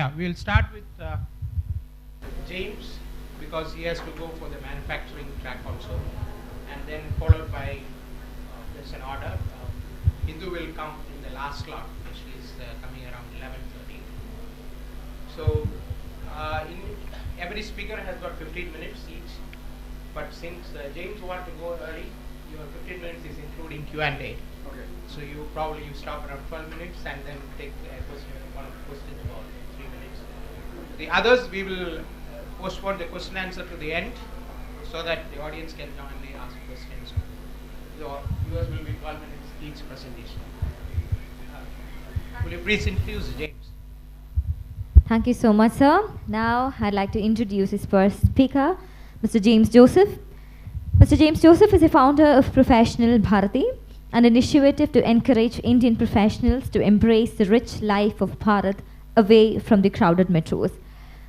Yeah, we'll start with James, because he has to go for the manufacturing track also, and then followed by, there's an order. Hindu will come in the last slot, which is coming around 11:30. So every speaker has got 15 minutes each, but since James want to go early, your 15 minutes is including Q&A. Okay. So you stop around 12 minutes and then take a question, one of the questions about 3 minutes. The others we will postpone the question answer to the end, so that the audience can jointly ask questions. So yours will be 12 minutes each presentation. Will you please introduce James? Thank you so much, sir. Now I'd like to introduce his first speaker, Mr. James Joseph. Mr. James Joseph is a founder of Professional Bharati, an initiative to encourage Indian professionals to embrace the rich life of Bharat away from the crowded metros.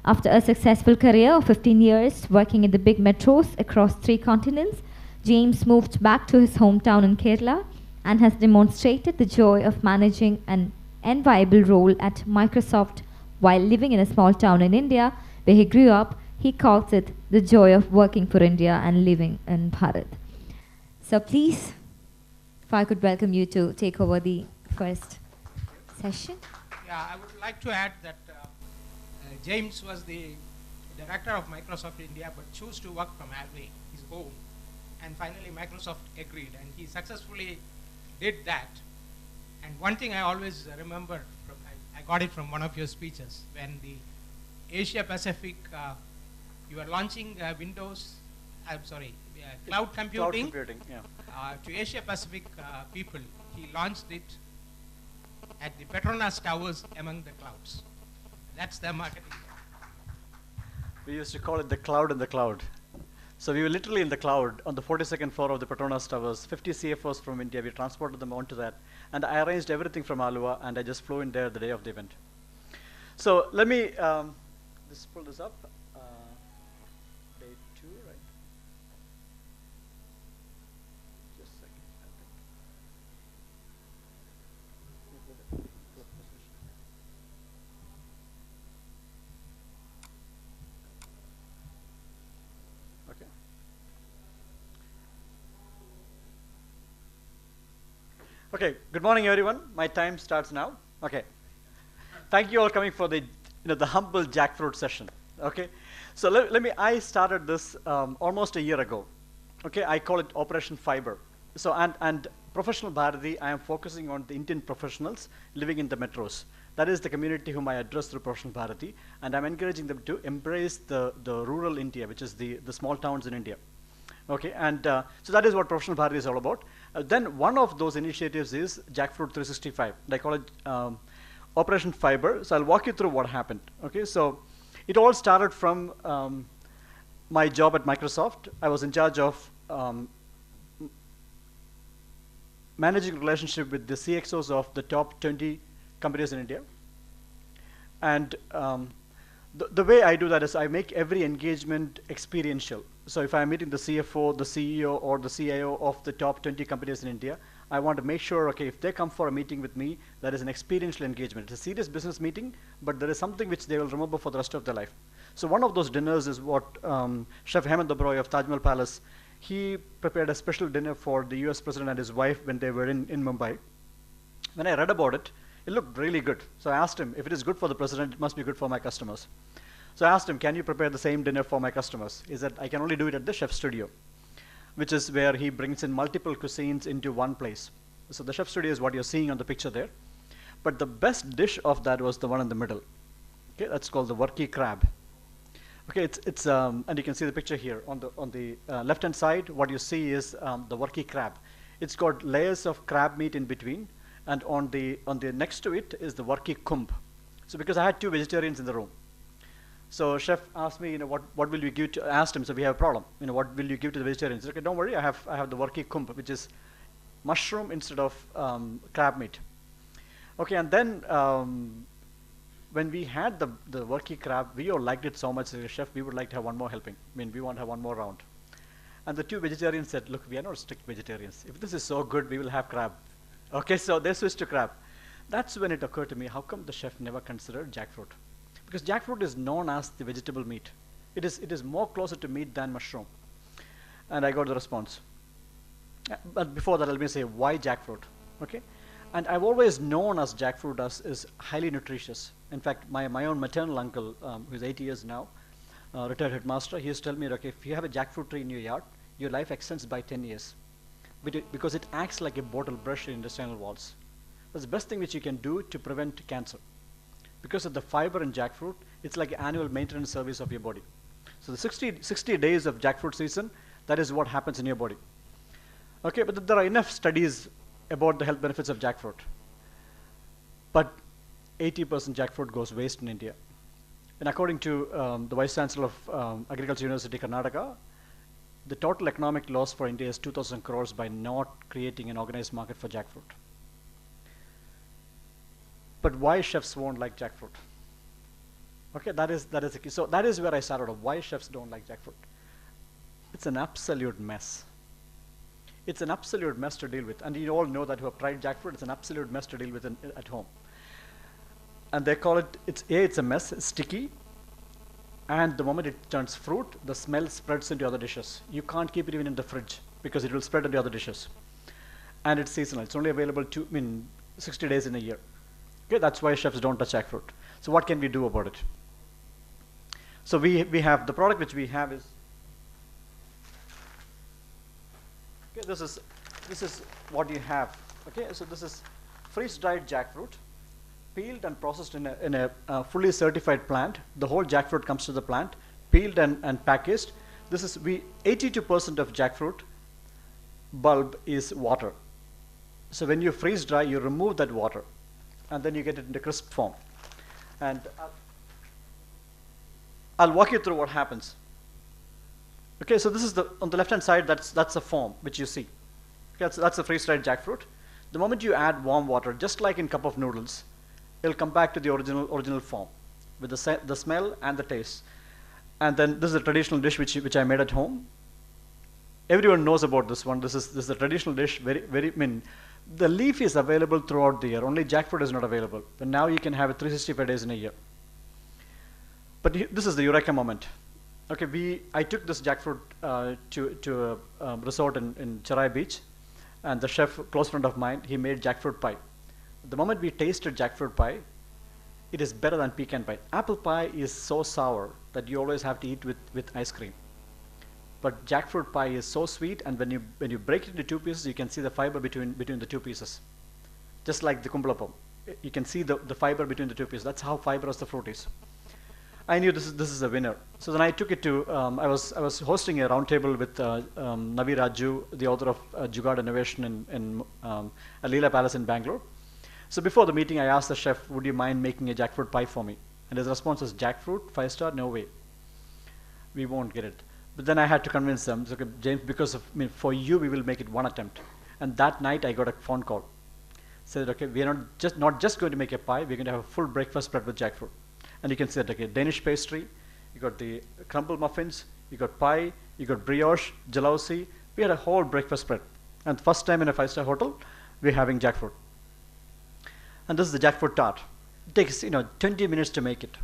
After a successful career of 15 years working in the big metros across 3 continents, James moved back to his hometown in Kerala and has demonstrated the joy of managing an enviable role at Microsoft while living in a small town in India where he grew up. He calls it the joy of working for India and living in Bharat. So please, if I could welcome you to take over the first session. Yeah, I would like to add that James was the director of Microsoft India, but chose to work from Alway, his home. And finally Microsoft agreed, and he successfully did that. And one thing I always remember, I got it from one of your speeches, when the Asia Pacific, you were launching cloud computing, to Asia Pacific people. He launched it at the Petronas Towers among the clouds. That's the marketing. We used to call it the cloud in the cloud. So we were literally in the cloud on the 42nd floor of the Petronas Towers, 50 CFOs from India. We transported them onto that. And I arranged everything from Alua, and I just flew in there the day of the event. So let me just pull this up. Day 2, right? Just a second. Okay. Okay, good morning everyone. My time starts now. Okay. Thank you all coming for the the humble jackfruit session. Okay. So I started this almost a year ago. Okay, I call it Operation Fiber. So and Professional Bharati, I am focusing on the Indian professionals living in the metros. That is the community whom I address through Professional Bharati, and I'm encouraging them to embrace the rural India, which is the small towns in India. Okay, and so that is what Professional Bharati is all about. Then one of those initiatives is Jackfruit 365. I call it Operation Fiber. So I'll walk you through what happened. Okay, so it all started from my job at Microsoft. I was in charge of managing relationship with the CXOs of the top 20 companies in India. And the way I do that is I make every engagement experiential. So if I'm meeting the CFO, the CEO, or the CIO of the top 20 companies in India, I want to make sure, okay, if they come for a meeting with me, that is an experiential engagement. It's a serious business meeting, but there is something which they will remember for the rest of their life. So one of those dinners is what Chef Hemant Dobroy of Taj Mahal Palace, he prepared a special dinner for the US president and his wife when they were in Mumbai. When I read about it, it looked really good. So I asked him, if it is good for the president, it must be good for my customers. So I asked him, can you prepare the same dinner for my customers? He said, I can only do it at the chef studio, which is where he brings in multiple cuisines into one place. So the chef studio is what you're seeing on the picture there. But the best dish of that was the one in the middle. Okay, that's called the Varki crab. Okay, it's and you can see the picture here on the left-hand side. What you see is the Varki crab. It's got layers of crab meat in between, and on the next to it is the Varki kumb. So because I had 2 vegetarians in the room, so chef asked me, what will you give to? I asked him, so we have a problem. What will you give to the vegetarians? He said, okay, don't worry, I have the Varki kumb, which is mushroom instead of crab meat. Okay, and then when we had the Varki crab, we all liked it so much, chef, we would like to have one more helping. We want to have one more round. And the 2 vegetarians said, look, we are not strict vegetarians. If this is so good, we will have crab. Okay, so they switched to crab. That's when it occurred to me, how come the chef never considered jackfruit? because jackfruit is known as the vegetable meat. It is more closer to meat than mushroom. And I got the response. But before that, let me say why jackfruit. Okay, and I've always known as jackfruit as is highly nutritious. In fact, my own maternal uncle, who's 80 years now, retired headmaster, he used to tell me, okay, if you have a jackfruit tree in your yard, your life extends by 10 years. Because it acts like a bottle brush in intestinal walls. That's the best thing which you can do to prevent cancer. Because of the fiber in jackfruit, it's like an annual maintenance service of your body. So the 60 days of jackfruit season, that is what happens in your body. Okay, but there are enough studies about the health benefits of jackfruit. But 80% jackfruit goes waste in India. And according to the Vice Chancellor of Agriculture University, Karnataka, the total economic loss for India is 2,000 crores by not creating an organized market for jackfruit. But why chefs won't like jackfruit? Okay, that is the key. So that is where I started off. Why chefs don't like jackfruit? It's an absolute mess. It's an absolute mess to deal with. And you all know that who have tried jackfruit, it's an absolute mess to deal with at home. And they call it, it's a mess, it's sticky. And the moment it turns fruit, the smell spreads into other dishes. You can't keep it even in the fridge because it will spread into other dishes. And it's seasonal. It's only available 60 days in a year. Okay, that's why chefs don't touch jackfruit. So what can we do about it? So we have, the product which we have is, okay, this is what you have. Okay, so this is freeze-dried jackfruit, peeled and processed in a fully certified plant. The whole jackfruit comes to the plant, peeled and packaged. This is 82% of jackfruit bulb is water. So when you freeze dry, you remove that water, and then you get it in the crisp form. And I'll walk you through what happens. Okay, so this is on the left-hand side. That's a form which you see. Okay, that's a freeze-dried jackfruit. The moment you add warm water, just like in cup of noodles, it'll come back to the original form with the smell and the taste. And then this is a traditional dish which I made at home. Everyone knows about this one. This is a traditional dish. The leaf is available throughout the year. Only jackfruit is not available. But now you can have it 365 days in a year. But this is the eureka moment. Okay, I took this jackfruit to a resort in Cherai Beach, and the chef, close friend of mine, he made jackfruit pie. The moment we tasted jackfruit pie, it is better than pecan pie. Apple pie is so sour that you always have to eat with ice cream. But jackfruit pie is so sweet, and when you break it into two pieces, you can see the fiber between the two pieces. Just like the kumbhalapam. You can see the fiber between the two pieces. That's how fibrous the fruit is. I knew this is a winner. So then I took it to, I was hosting a roundtable with Navi Raju, the author of Jugaad Innovation in Leela Palace in Bangalore. So before the meeting, I asked the chef, would you mind making a jackfruit pie for me? And his response was, jackfruit, 5-star, no way. We won't get it. But then I had to convince them, okay, James, because for you, we will make it one attempt. And that night, I got a phone call. Said, okay, we are not just going to make a pie, we're going to have a full breakfast spread with jackfruit. And you can see that, okay, Danish pastry, you got the crumble muffins, you got pie, you got brioche, jalausi. We had a whole breakfast spread. And the first time in a 5-star hotel, we're having jackfruit. And this is the jackfruit tart. It takes 20 minutes to make it.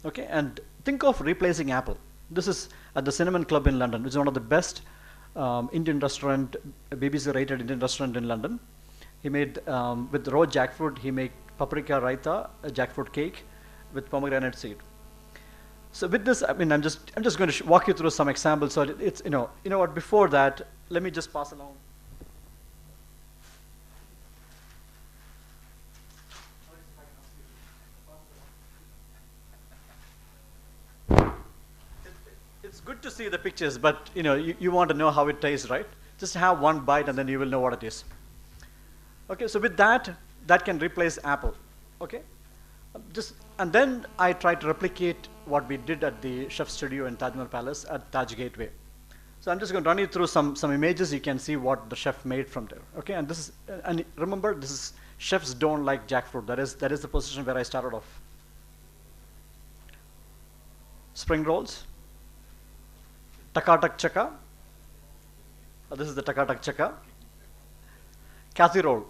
Okay, and think of replacing apple. This is at the Cinnamon Club in London, which is one of the best Indian restaurant, BBC rated Indian restaurant in London. He made with raw jackfruit. He made paprika raita, a jackfruit cake with pomegranate seed. So with this, I'm just going to walk you through some examples. So it's you know what. Before that, let me just pass along. It's good to see the pictures, but you want to know how it tastes, right? Just have one bite and then you will know what it is. Okay, so with that can replace apple. Okay, and then I tried to replicate what we did at the chef studio in Taj Mahal Palace at Taj Gateway. So I'm just going to run you through some images. You can see what the chef made from there. Okay, and and remember, this is chefs don't like jackfruit. That is the position where I started off. Spring rolls. Takatak chaka. This is the takatak chaka. Casserole.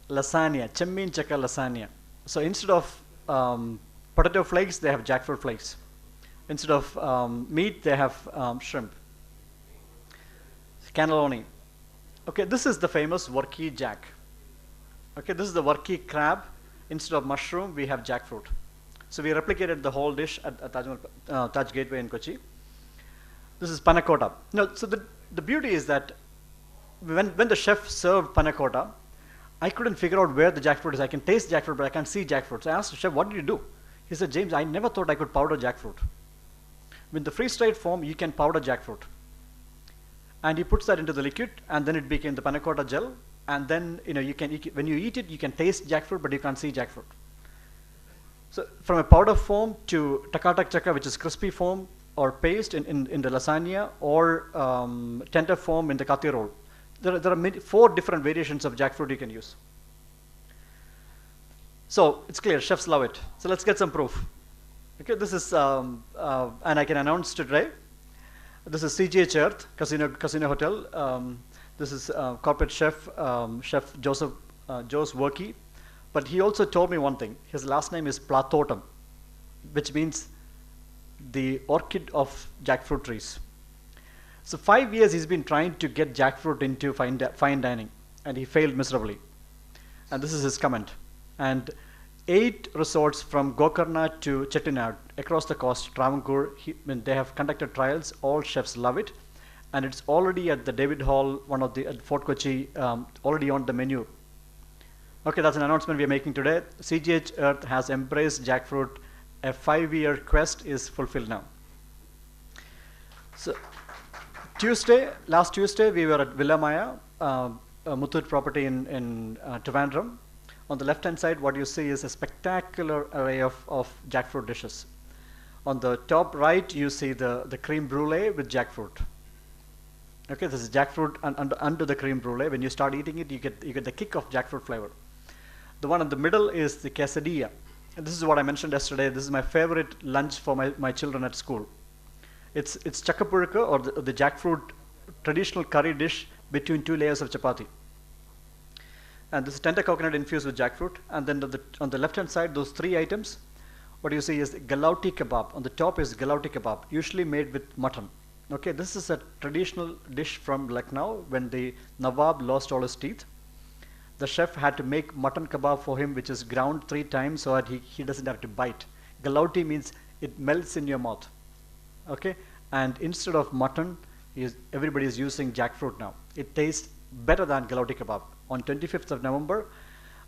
Lasagna. Chemmin chaka lasagna. So instead of potato flakes, they have jackfruit flakes. Instead of meat, they have shrimp. Cannelloni. Okay, this is the famous Worky jack. Okay, this is the Worky crab. Instead of mushroom, we have jackfruit. So we replicated the whole dish at Taj Gateway in Kochi. This is panna cotta. No, so the beauty is that when the chef served panna cotta, I couldn't figure out where the jackfruit is. I can taste jackfruit, but I can't see jackfruit. So I asked the chef, what did you do? He said, James, I never thought I could powder jackfruit. With the freeze-dried form, you can powder jackfruit. And he puts that into the liquid, and then it became the panna cotta gel. And then, when you eat it, you can taste jackfruit, but you can't see jackfruit. So from a powder form to takatak chaka, which is crispy form, or paste in the lasagna, or tender form in the kathi roll. There are 4 different variations of jackfruit you can use. So it's clear, chefs love it. So let's get some proof. Okay, this is, and I can announce today, this is CGH Earth, Casino Hotel. This is corporate chef, Chef Joseph Worky. But he also told me one thing. His last name is Platotam, which means the orchid of jackfruit trees. So 5 years he's been trying to get jackfruit into fine dining, and he failed miserably. And this is his comment. And 8 resorts from Gokarna to Chettinad across the coast, Travancore, they have conducted trials. All chefs love it. And it's already at the David Hall, at Fort Kochi, already on the menu. Okay, that's an announcement we are making today. CGH Earth has embraced jackfruit. A 5-year quest is fulfilled now. So, last Tuesday, we were at Villa Maya, a Muthoot property in Trivandrum. On the left-hand side, what you see is a spectacular array of jackfruit dishes. On the top right, you see the creme brulee with jackfruit. Okay, this is jackfruit under the creme brulee. When you start eating it, you get the kick of jackfruit flavor. The one in the middle is the quesadilla. And this is what I mentioned yesterday. This is my favorite lunch for my children at school. It's chakapurka, or the jackfruit traditional curry dish between 2 layers of chapati. And this is tender coconut infused with jackfruit. And then on the left-hand side, those 3 items, what you see is galauti kebab. On the top is galauti kebab, usually made with mutton. Okay, this is a traditional dish from Lucknow when the Nawab lost all his teeth. The chef had to make mutton kebab for him, which is ground 3 times so that he doesn't have to bite. Galauti means it melts in your mouth. Okay, and instead of mutton, everybody is using jackfruit now. It tastes better than galauti kebab. On 25th of November,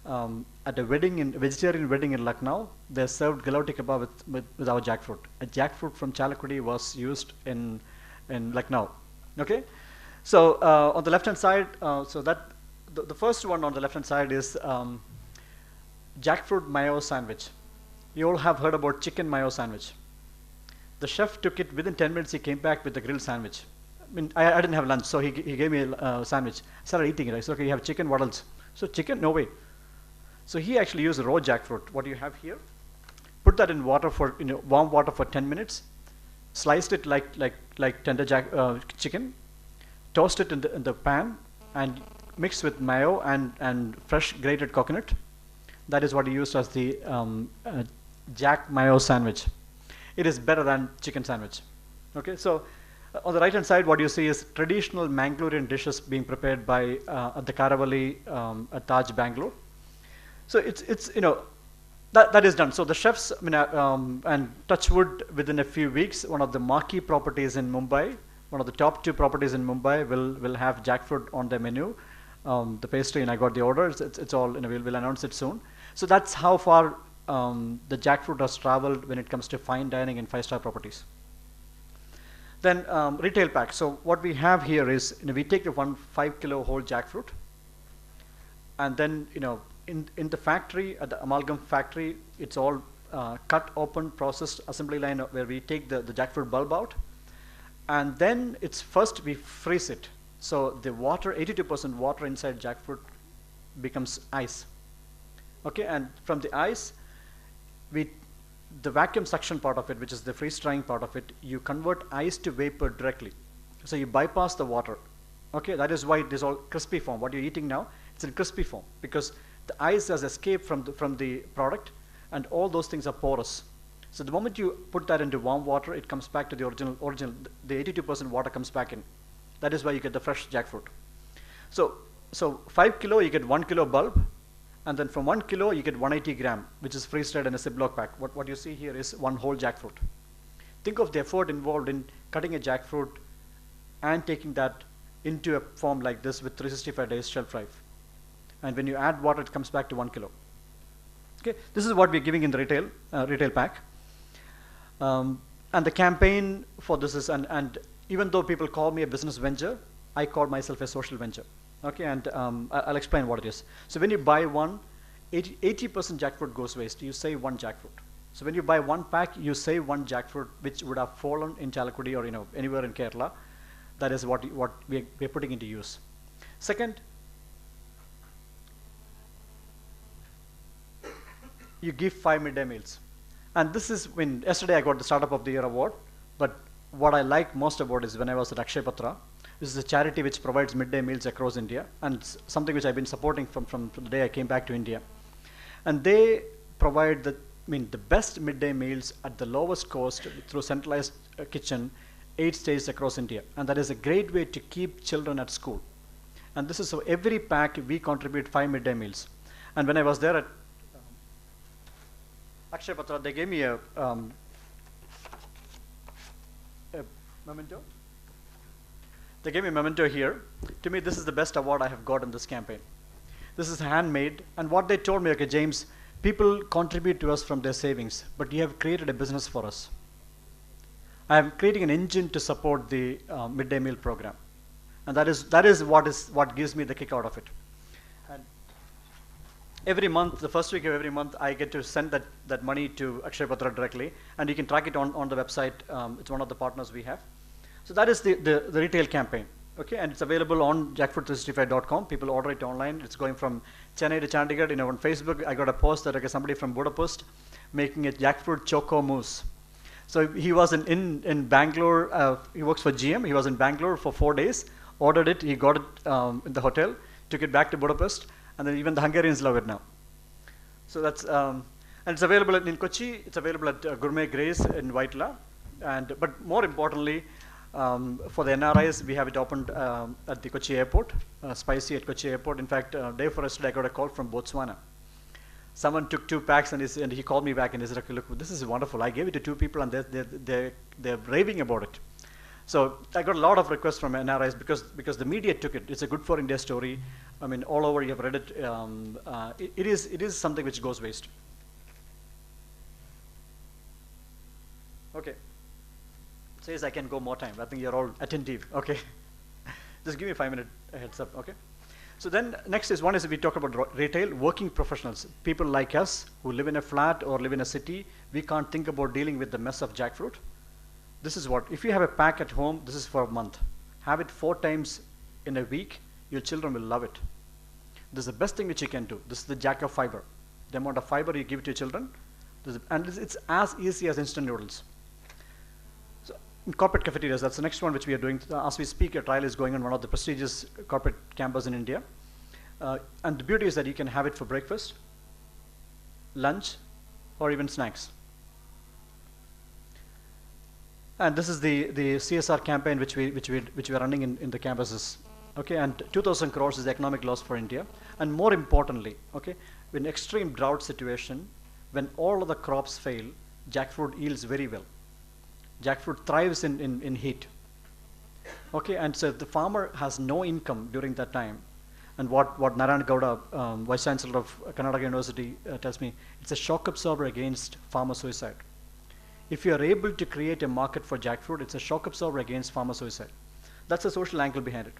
at a vegetarian wedding in Lucknow, they served galauti kebab with our jackfruit. A jackfruit from Chalakudi was used in Lucknow. Okay, so on the left-hand side, the first one on the left-hand side is jackfruit mayo sandwich. You all have heard about chicken mayo sandwich. The chef took it within 10 minutes. He came back with the grilled sandwich. I mean, I didn't have lunch, so he gave me a sandwich. I started eating it. I said, okay, you have chicken, what else? So chicken, no way. So he actually used raw jackfruit. What you have here, put that in water warm water for 10 minutes, sliced it like tender chicken, toast it in the pan, and mixed with mayo and fresh grated coconut. That is what he used as the jack mayo sandwich. It is better than chicken sandwich. Okay, so on the right hand side, what you see is traditional Mangalorean dishes being prepared by at the Karavalli at Taj, Bangalore. So it's that is done. So the chefs, and touch wood, within a few weeks, one of the marquee properties in Mumbai, one of the top 2 properties in Mumbai will have jackfruit on their menu. The pastry, and I got the order. It's all, we'll announce it soon. So that's how far the jackfruit has traveled when it comes to fine dining and 5-star properties. Then retail pack. So what we have here is, we take the 5 kilo whole jackfruit, and then in the factory, at the amalgam factory, it's all cut open, processed assembly line where we take the jackfruit bulb out, and then first we freeze it. So the water, 82% water inside jackfruit becomes ice. Okay, and from the ice, the vacuum suction part of it, which is the freeze drying part of it, you convert ice to vapor directly. So you bypass the water. Okay, that is why it is all crispy form. What you're eating now, it's in crispy form, because the ice has escaped from the product, and all those things are porous. So the moment you put that into warm water, it comes back to the original, the 82% water comes back in. That is why you get the fresh jackfruit. So 5 kilo, you get 1 kilo bulb, and then from 1 kilo, you get 180 gram, which is freeze-dried in a Ziploc pack. What you see here is one whole jackfruit. Think of the effort involved in cutting a jackfruit and taking that into a form like this with 365 days shelf life. And when you add water, it comes back to 1 kilo. Okay, this is what we're giving in the retail pack. And the campaign for this is, and even though people call me a business venture, I call myself a social venture. Okay, and I'll explain what it is. So when you buy one, 80% jackfruit goes waste. You save one jackfruit. So when you buy one pack, you save one jackfruit which would have fallen in Chalakudy or anywhere in Kerala. That is what we're putting into use. Second, you give 5 midday meals. And this is when yesterday I got the Startup of the Year award, but what I like most about is when I was at Akshay Patra. This is a charity which provides midday meals across India, and it's something which I've been supporting from the day I came back to India. And they provide the best midday meals at the lowest cost through centralized kitchen, 8 states across India. And that is a great way to keep children at school. And this is so every pack we contribute 5 midday meals. And when I was there at Akshay Patra, they gave me a memento. They gave me a memento here. To me, this is the best award I have got in this campaign. This is handmade, and what they told me, okay, James, people contribute to us from their savings, but you have created a business for us. I am creating an engine to support the midday meal program, and that is what gives me the kick out of it. And every month, the first week of every month, I get to send that money to Akshay Patra directly, and you can track it on the website. It's one of the partners we have. So that is the retail campaign, okay, and it's available on jackfruit365.com. People order it online. It's going from Chennai to Chandigarh. On Facebook, I got a post that somebody from Budapest making a jackfruit choco mousse. So he was in Bangalore. He works for GM. He was in Bangalore for 4 days. Ordered it. He got it in the hotel. Took it back to Budapest, and then even the Hungarians love it now. So that's and it's available in Kochi. It's available at Gourmet Grace in Vaitla, but more importantly. For the NRIs, we have it opened at the Kochi airport, Spicy at Kochi airport. In fact, day before yesterday, I got a call from Botswana. Someone took 2 packs and he called me back and he said, okay, look, this is wonderful. I gave it to 2 people and they're raving about it. So I got a lot of requests from NRIs because the media took it. It's a good for India story. I mean, all over you have read it. It is something which goes waste. Okay. Says I can go more time. I think you're all attentive. Okay. Just give me 5 minute heads up. Okay. So then next is we talk about retail, working professionals, people like us who live in a flat or live in a city. We can't think about dealing with the mess of jackfruit. This is what, if you have a pack at home, this is for a month. Have it 4 times in a week. Your children will love it. This is the best thing which you can do. This is the jack of fiber. The amount of fiber you give to your children. And it's as easy as instant noodles. In corporate cafeterias, that's the next one which we are doing. As we speak, a trial is going on one of the prestigious corporate campus in India. And the beauty is that you can have it for breakfast, lunch, or even snacks. And this is the CSR campaign which we are running in the campuses. Okay, and 2,000 crores is the economic loss for India. And more importantly, okay, in extreme drought situation, when all of the crops fail, jackfruit yields very well. Jackfruit thrives in heat. Okay, and so the farmer has no income during that time. And what Narayan Gowda, Vice Chancellor of Karnataka University, tells me, it's a shock absorber against farmer suicide. If you are able to create a market for jackfruit, it's a shock absorber against farmer suicide. That's the social angle behind it.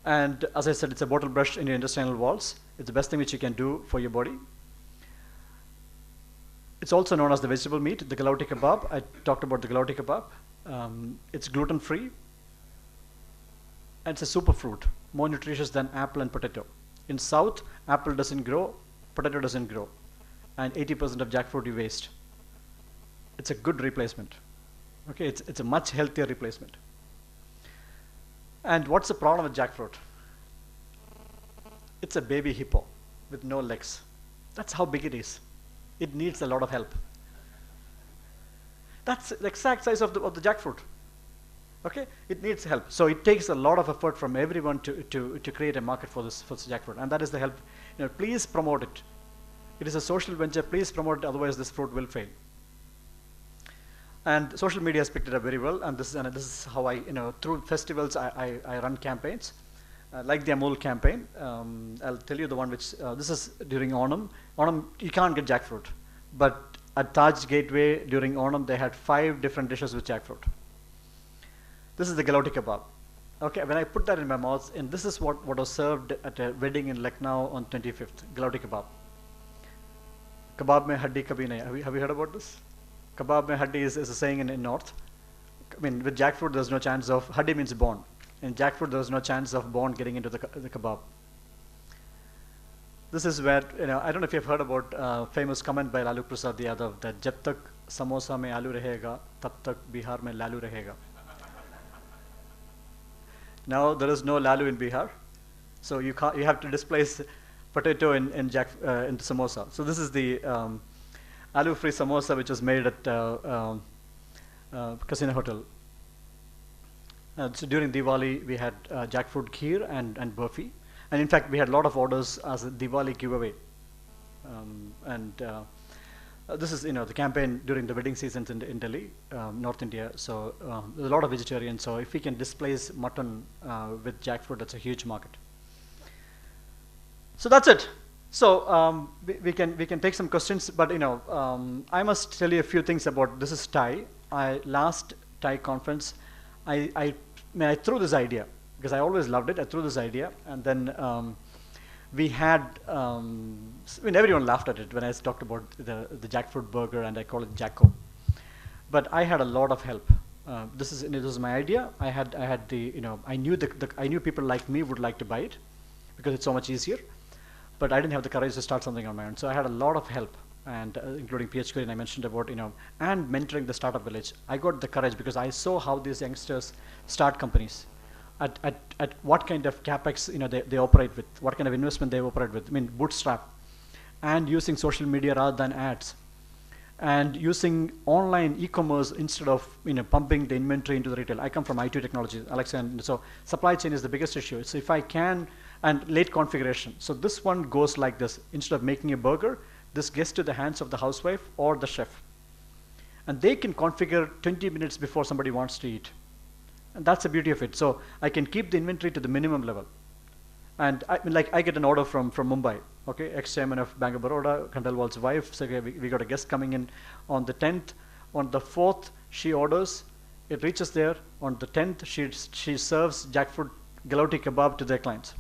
And as I said, it's a bottle brush in your intestinal walls. It's the best thing which you can do for your body. It's also known as the vegetable meat, the galauti kebab. I talked about the galauti kebab. It's gluten-free. And it's a superfruit, more nutritious than apple and potato. In South, apple doesn't grow, potato doesn't grow. And 80% of jackfruit you waste. It's a good replacement. Okay, it's a much healthier replacement. And what's the problem with jackfruit? It's a baby hippo with no legs. That's how big it is. It needs a lot of help. That's the exact size of the jackfruit. Okay, it needs help. So it takes a lot of effort from everyone to create a market for this jackfruit, and that is the help. Please promote it. It is a social venture. Please promote it, otherwise this fruit will fail. And social media has picked it up very well, and this is how I, through festivals I run campaigns, like the Amul campaign. I'll tell you the one which this is during Onam. Onam, you can't get jackfruit, but at Taj Gateway during Onam they had 5 different dishes with jackfruit. This is the galoti kebab. Okay, when I put that in my mouth, and this is what was served at a wedding in Lucknow on 25th, galoti kebab. Kebab mein haddi kabhi nahi. Have you heard about this? Kebab mein haddi is a saying in North. I mean, with jackfruit, there's no chance of, haddi means bone. In jackfruit, there's no chance of bone getting into the kebab. This is where, I don't know if you've heard about famous comment by Lalu Prasad Yadav that jab tak samosa mein aloo rahega, tab tak Bihar mein lalu rahega. Now there is no lalu in Bihar, so you have to displace potato in samosa. So this is the aloo-free samosa which was made at Casino Hotel. So during Diwali we had jackfruit kheer and burfi, and in fact we had a lot of orders as a Diwali giveaway. This is the campaign during the wedding seasons in Delhi, North India. So there's a lot of vegetarians. So if we can displace mutton with jackfruit, that's a huge market. So that's it. So we can take some questions, but I must tell you a few things about this is TiE. Last TiE conference, I threw this idea because I always loved it. I threw this idea, and then we had, everyone laughed at it when I talked about the jackfruit burger, and I call it Jacko. But I had a lot of help. This was my idea. I had the, I knew people like me would like to buy it because it's so much easier. But I didn't have the courage to start something on my own. So I had a lot of help, and including PHK, and I mentioned about, and mentoring the startup village. I got the courage because I saw how these youngsters start companies. At what kind of capex they operate with, what kind of investment they operate with. I mean, bootstrap, and using social media rather than ads, and using online e-commerce instead of pumping the inventory into the retail. I come from IT technology, Alexa, and so supply chain is the biggest issue. So if I can, and late configuration. So this one goes like this: instead of making a burger, this gets to the hands of the housewife or the chef, and they can configure 20 minutes before somebody wants to eat. And that's the beauty of it. So I can keep the inventory to the minimum level. And I get an order from Mumbai, okay, ex-chairman of Bank of Baroda, Khandelwal's wife. So we got a guest coming in on the 10th. On the 4th, she orders. It reaches there. On the 10th, she serves jackfruit galoti kebab to their clients.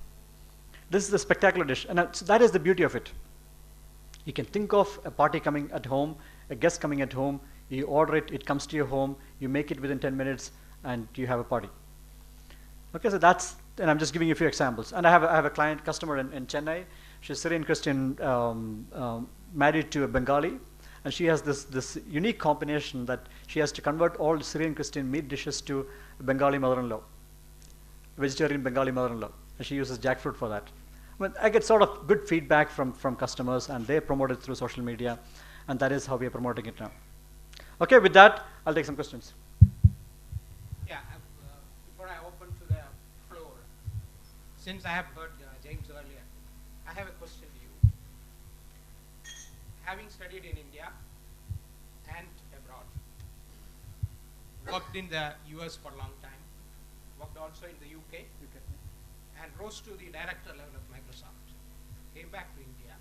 This is a spectacular dish, and so that is the beauty of it. You can think of a party coming at home, a guest coming at home. You order it. It comes to your home. You make it within 10 minutes. And you have a party. Okay, so that's, and I'm just giving you a few examples. And I have a customer in Chennai. She's Syrian Christian, married to a Bengali, and she has this unique combination that she has to convert all Syrian Christian meat dishes to Bengali mother-in-law, vegetarian Bengali mother-in-law, and she uses jackfruit for that. I get sort of good feedback from customers, and they promote it through social media, and that is how we are promoting it now. Okay, with that, I'll take some questions. Since I have heard James earlier, I have a question to you. Having studied in India and abroad, worked in the US for a long time, worked also in the UK, and rose to the director level of Microsoft, came back to India,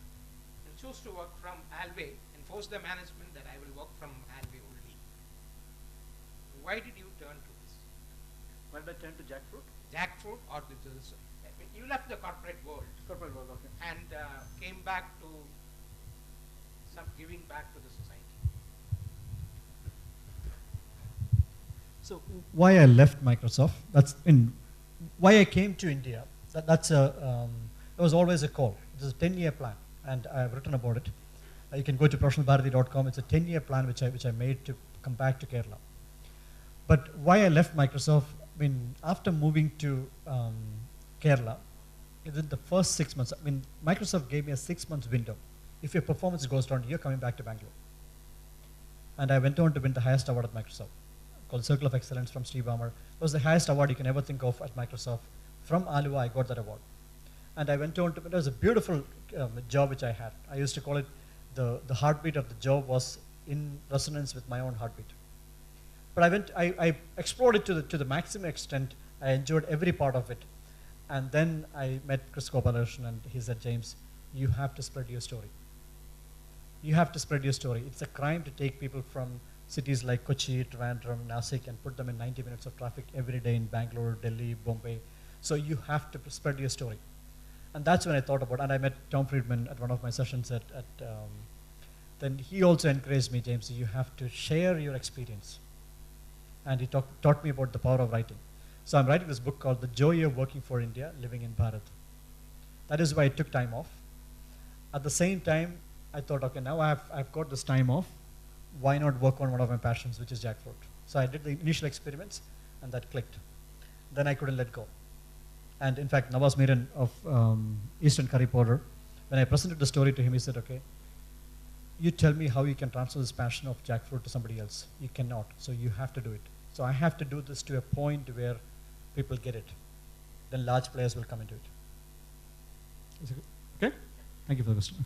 and chose to work from Alvey and forced the management that I will work from Alvey only. Why did you turn to this? Why did I turn to jackfruit? Jackfruit or this? You left the corporate world. Corporate world, okay. And came back to some giving back to the society. So why I left Microsoft? Why I came to India. That was always a call. This is a 10-year plan, and I have written about it. You can go to professionalbharati.com. It's a 10-year plan which I made to come back to Kerala. But why I left Microsoft? After moving to Kerala, within the first 6 months, Microsoft gave me a 6 months window. If your performance goes down, you're coming back to Bangalore. And I went on to win the highest award at Microsoft, called Circle of Excellence from Steve Ballmer. It was the highest award you can ever think of at Microsoft. From Alua, I got that award. And I went on to, it was a beautiful job which I had. I used to call it, the heartbeat of the job was in resonance with my own heartbeat. But I explored it to the maximum extent. I enjoyed every part of it. And then I met Chris Gopalakrishnan, and he said, James, you have to spread your story. You have to spread your story. It's a crime to take people from cities like Kochi, Trivandrum, Nasik, and put them in 90 minutes of traffic every day in Bangalore, Delhi, Bombay. So you have to spread your story. And that's when I thought about it. And I met Tom Friedman at one of my sessions then he also encouraged me, James, you have to share your experience. And he taught me about the power of writing. So I'm writing this book called The Joy of Working for India, Living in Bharat. That is why I took time off. At the same time, I thought, okay, now I've got this time off. Why not work on one of my passions, which is jackfruit? So I did the initial experiments, and that clicked. Then I couldn't let go. And in fact, Nawaz Miran of Eastern Curry Powder, when I presented the story to him, he said, okay, you tell me how you can transfer this passion of jackfruit to somebody else. You cannot, so you have to do it. So I have to do this to a point where people get it. Then large players will come into it. Is it okay? Thank you for the question.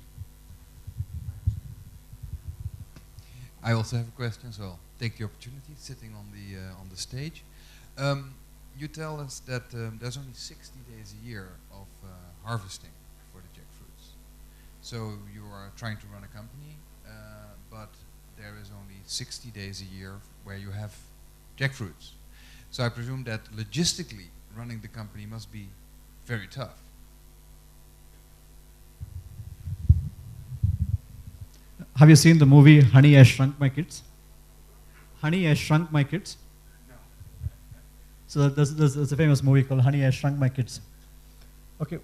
I also have a question, so I'll take the opportunity sitting on the stage. You tell us that there's only 60 days a year of harvesting for the jackfruits. So you are trying to run a company, but there is only 60 days a year where you have jackfruits. So I presume that logistically running the company must be very tough. Have you seen the movie Honey, I Shrunk My Kids? Honey, I Shrunk My Kids? No. So there's a famous movie called Honey, I Shrunk My Kids. Okay,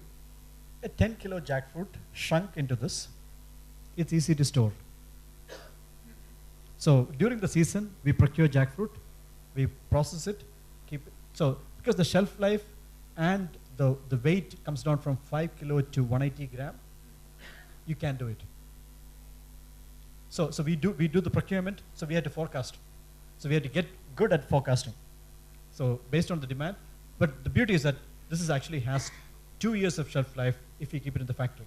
a 10 kilo jackfruit shrunk into this, it's easy to store. So during the season, we procure jackfruit, we process it, keep it. So because the shelf life and the weight comes down from 5 kilo to 180 gram, you can do it. So we do the procurement, so we had to forecast. So we had to get good at forecasting. So based on the demand, but the beauty is that this is actually has 2 years of shelf life if you keep it in the factory.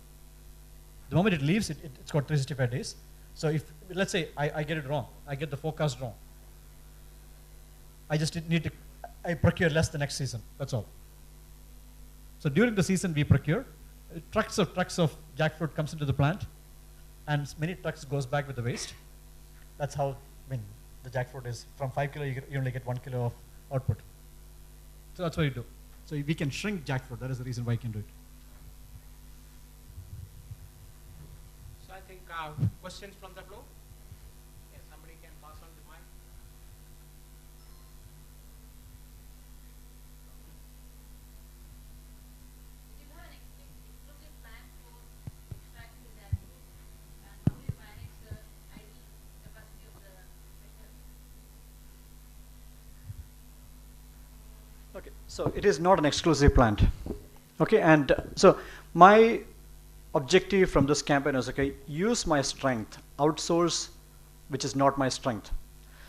The moment it leaves, it's got 365 days. So if, let's say I get it wrong, I get the forecast wrong. I just need to, I procure less the next season, that's all. So during the season we procure, trucks of jackfruit comes into the plant, and many trucks goes back with the waste. That's how, the jackfruit is. From 5 kilo, you only get 1 kilo of output. So that's what you do. So we can shrink jackfruit. That is the reason why you can do it. So I think questions from the floor? Yes, somebody can pass on the mic. Do you have an exclusive plan for extracting the jackfruit? And how do you manage the idle capacity of the method? Okay, so it is not an exclusive plant. Okay, and so my objective from this campaign is, okay, use my strength, outsource which is not my strength.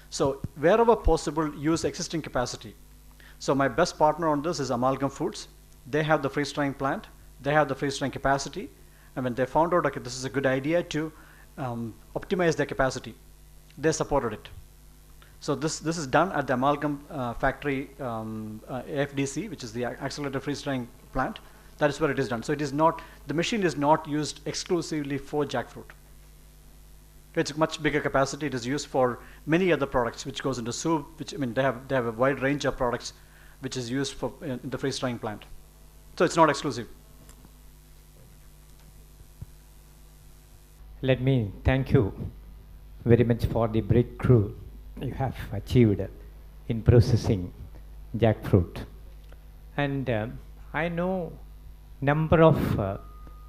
So wherever possible, use existing capacity. So my best partner on this is Amalgam Foods. They have the freeze-drying plant, they have the freeze-drying capacity, and when they found out, okay, this is a good idea to optimize their capacity, they supported it. So this is done at the Amalgam factory, AFDC, which is the accelerated freeze-drying plant. That is where it is done. So it is not, the machine is not used exclusively for jackfruit. It's much bigger capacity. It is used for many other products, which goes into soup, which, they have a wide range of products which is used for in the freeze-drying plant. So it's not exclusive. Let me thank you very much for the breakthrough you have achieved in processing jackfruit. And I know number of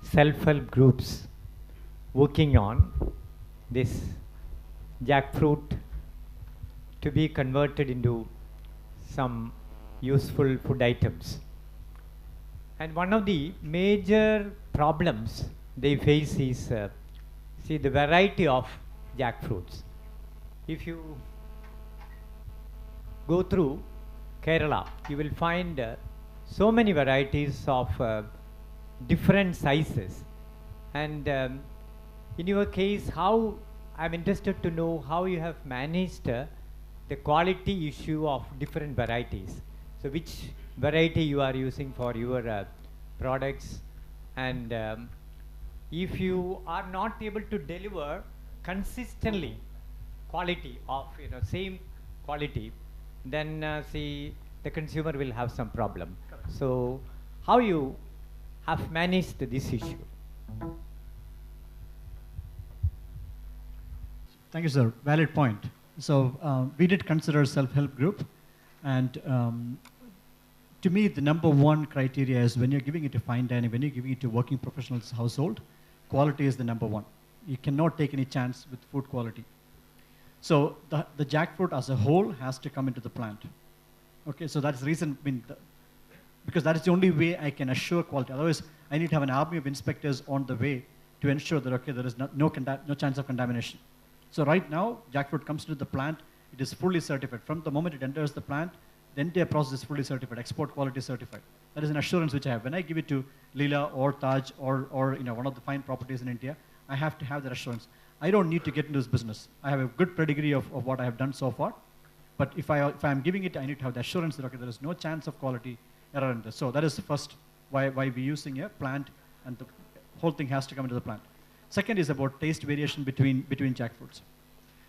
self-help groups working on this jackfruit to be converted into some useful food items. And one of the major problems they face is see the variety of jackfruits. if you go through Kerala, you will find so many varieties of different sizes. And in your case, how I'm interested to know how you have managed the quality issue of different varieties. So which variety you are using for your products, and if you are not able to deliver consistently quality of same quality, then see the consumer will have some problem. Correct. So how you have managed this issue? Thank you, sir. Valid point. So we did consider self-help group, and to me, the number one criteria is when you're giving it to fine dining, when you're giving it to working professionals' household, quality is the number one. You cannot take any chance with food quality. So the jackfruit as a whole has to come into the plant. Okay, so that's the reason, because that is the only way I can assure quality. Otherwise, I need to have an army of inspectors on the way to ensure that, okay, there is no chance of contamination. So right now, jackfruit comes to the plant, it is fully certified. From the moment it enters the plant, the entire process is fully certified, export quality certified. That is an assurance which I have. When I give it to Leela or Taj or one of the fine properties in India, I have to have that assurance. I don't need to get into this business. I have a good pedigree of what I have done so far. But if I'm giving it, I need to have the assurance that, okay, there is no chance of quality error in this. So that is the first why we're using a plant, and the whole thing has to come into the plant. Second is about taste variation between jackfruits.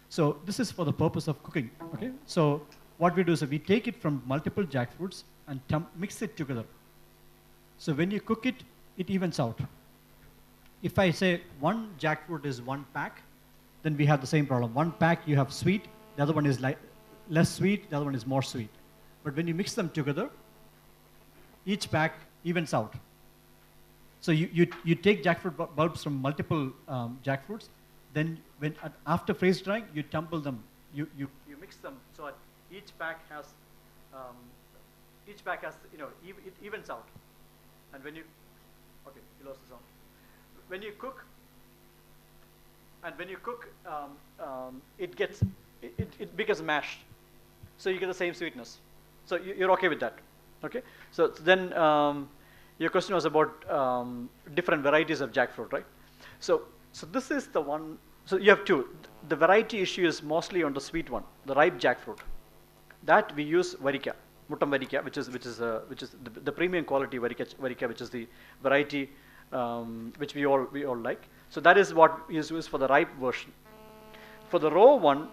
So this is for the purpose of cooking, okay? So what we do is we take it from multiple jackfruits and mix it together. So when you cook it, it evens out. If I say one jackfruit is one pack, then we have the same problem. One pack you have sweet, the other one is less sweet, the other one is more sweet. But when you mix them together, each pack evens out. So you take jackfruit bulbs from multiple jackfruits, then after freeze drying, you tumble them, you mix them so that each pack has it evens out. And when you lost the sound. When you cook, it becomes mashed, so you get the same sweetness. So you're okay with that, okay? So then your question was about different varieties of jackfruit, right? So this is the one. So you have two. The variety issue is mostly on the sweet one, the ripe jackfruit. That we use Varica, Muttam Varica, which is the premium quality Varica, which is the variety which we all like. So that is what is used for the ripe version. For the raw one,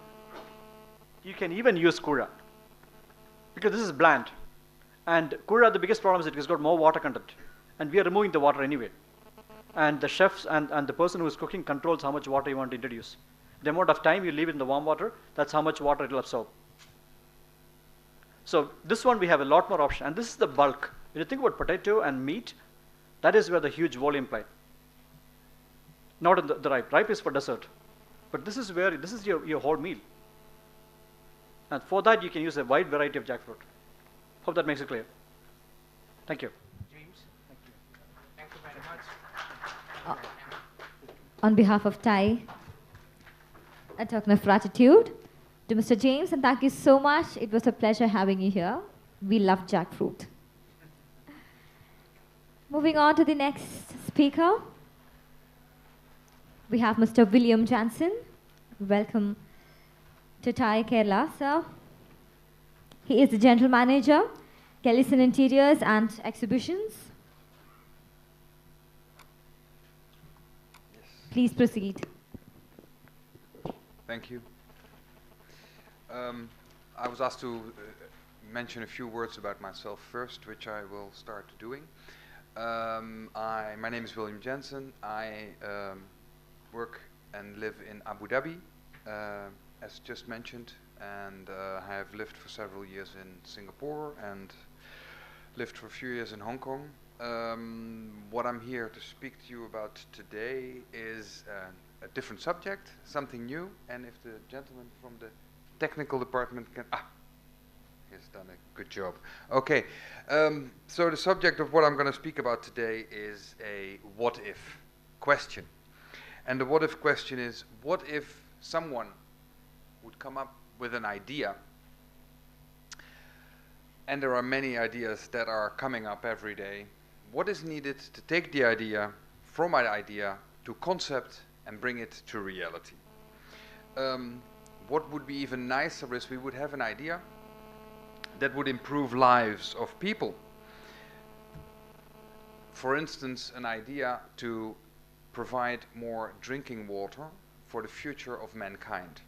you can even use Kura, because this is bland. And Kura, the biggest problem is it's got more water content, and we are removing the water anyway. And the chefs and the person who is cooking controls how much water you want to introduce. The amount of time you leave it in the warm water, that's how much water it will absorb. So this one we have a lot more option, and this is the bulk. When you think about potato and meat, that is where the huge volume play. Not in the ripe. Ripe is for dessert, but this is your whole meal. And for that you can use a wide variety of jackfruit. Hope that makes it clear. Thank you. James, thank you very much. On behalf of TiE, a token of gratitude to Mr. James, and thank you so much. It was a pleasure having you here. We love jackfruit. Moving on to the next speaker, we have Mr. William Jansen. Welcome to TiE Kerala, sir. He is the General Manager, Kellison Interiors and Exhibitions. Yes. Please proceed. Thank you. I was asked to mention a few words about myself first, which I will start doing. My name is William Jensen. I work and live in Abu Dhabi, as just mentioned, and I have lived for several years in Singapore and lived for a few years in Hong Kong. What I'm here to speak to you about today is a different subject, something new, and if the gentleman from the technical department can... He's done a good job. Okay, so the subject of what I'm going to speak about today is a what-if question. And the what-if question is, what if someone would come up with an idea, and there are many ideas that are coming up every day, what is needed to take the idea from an idea to concept and bring it to reality? What would be even nicer is we would have an idea that would improve lives of people. For instance, an idea to provide more drinking water for the future of mankind.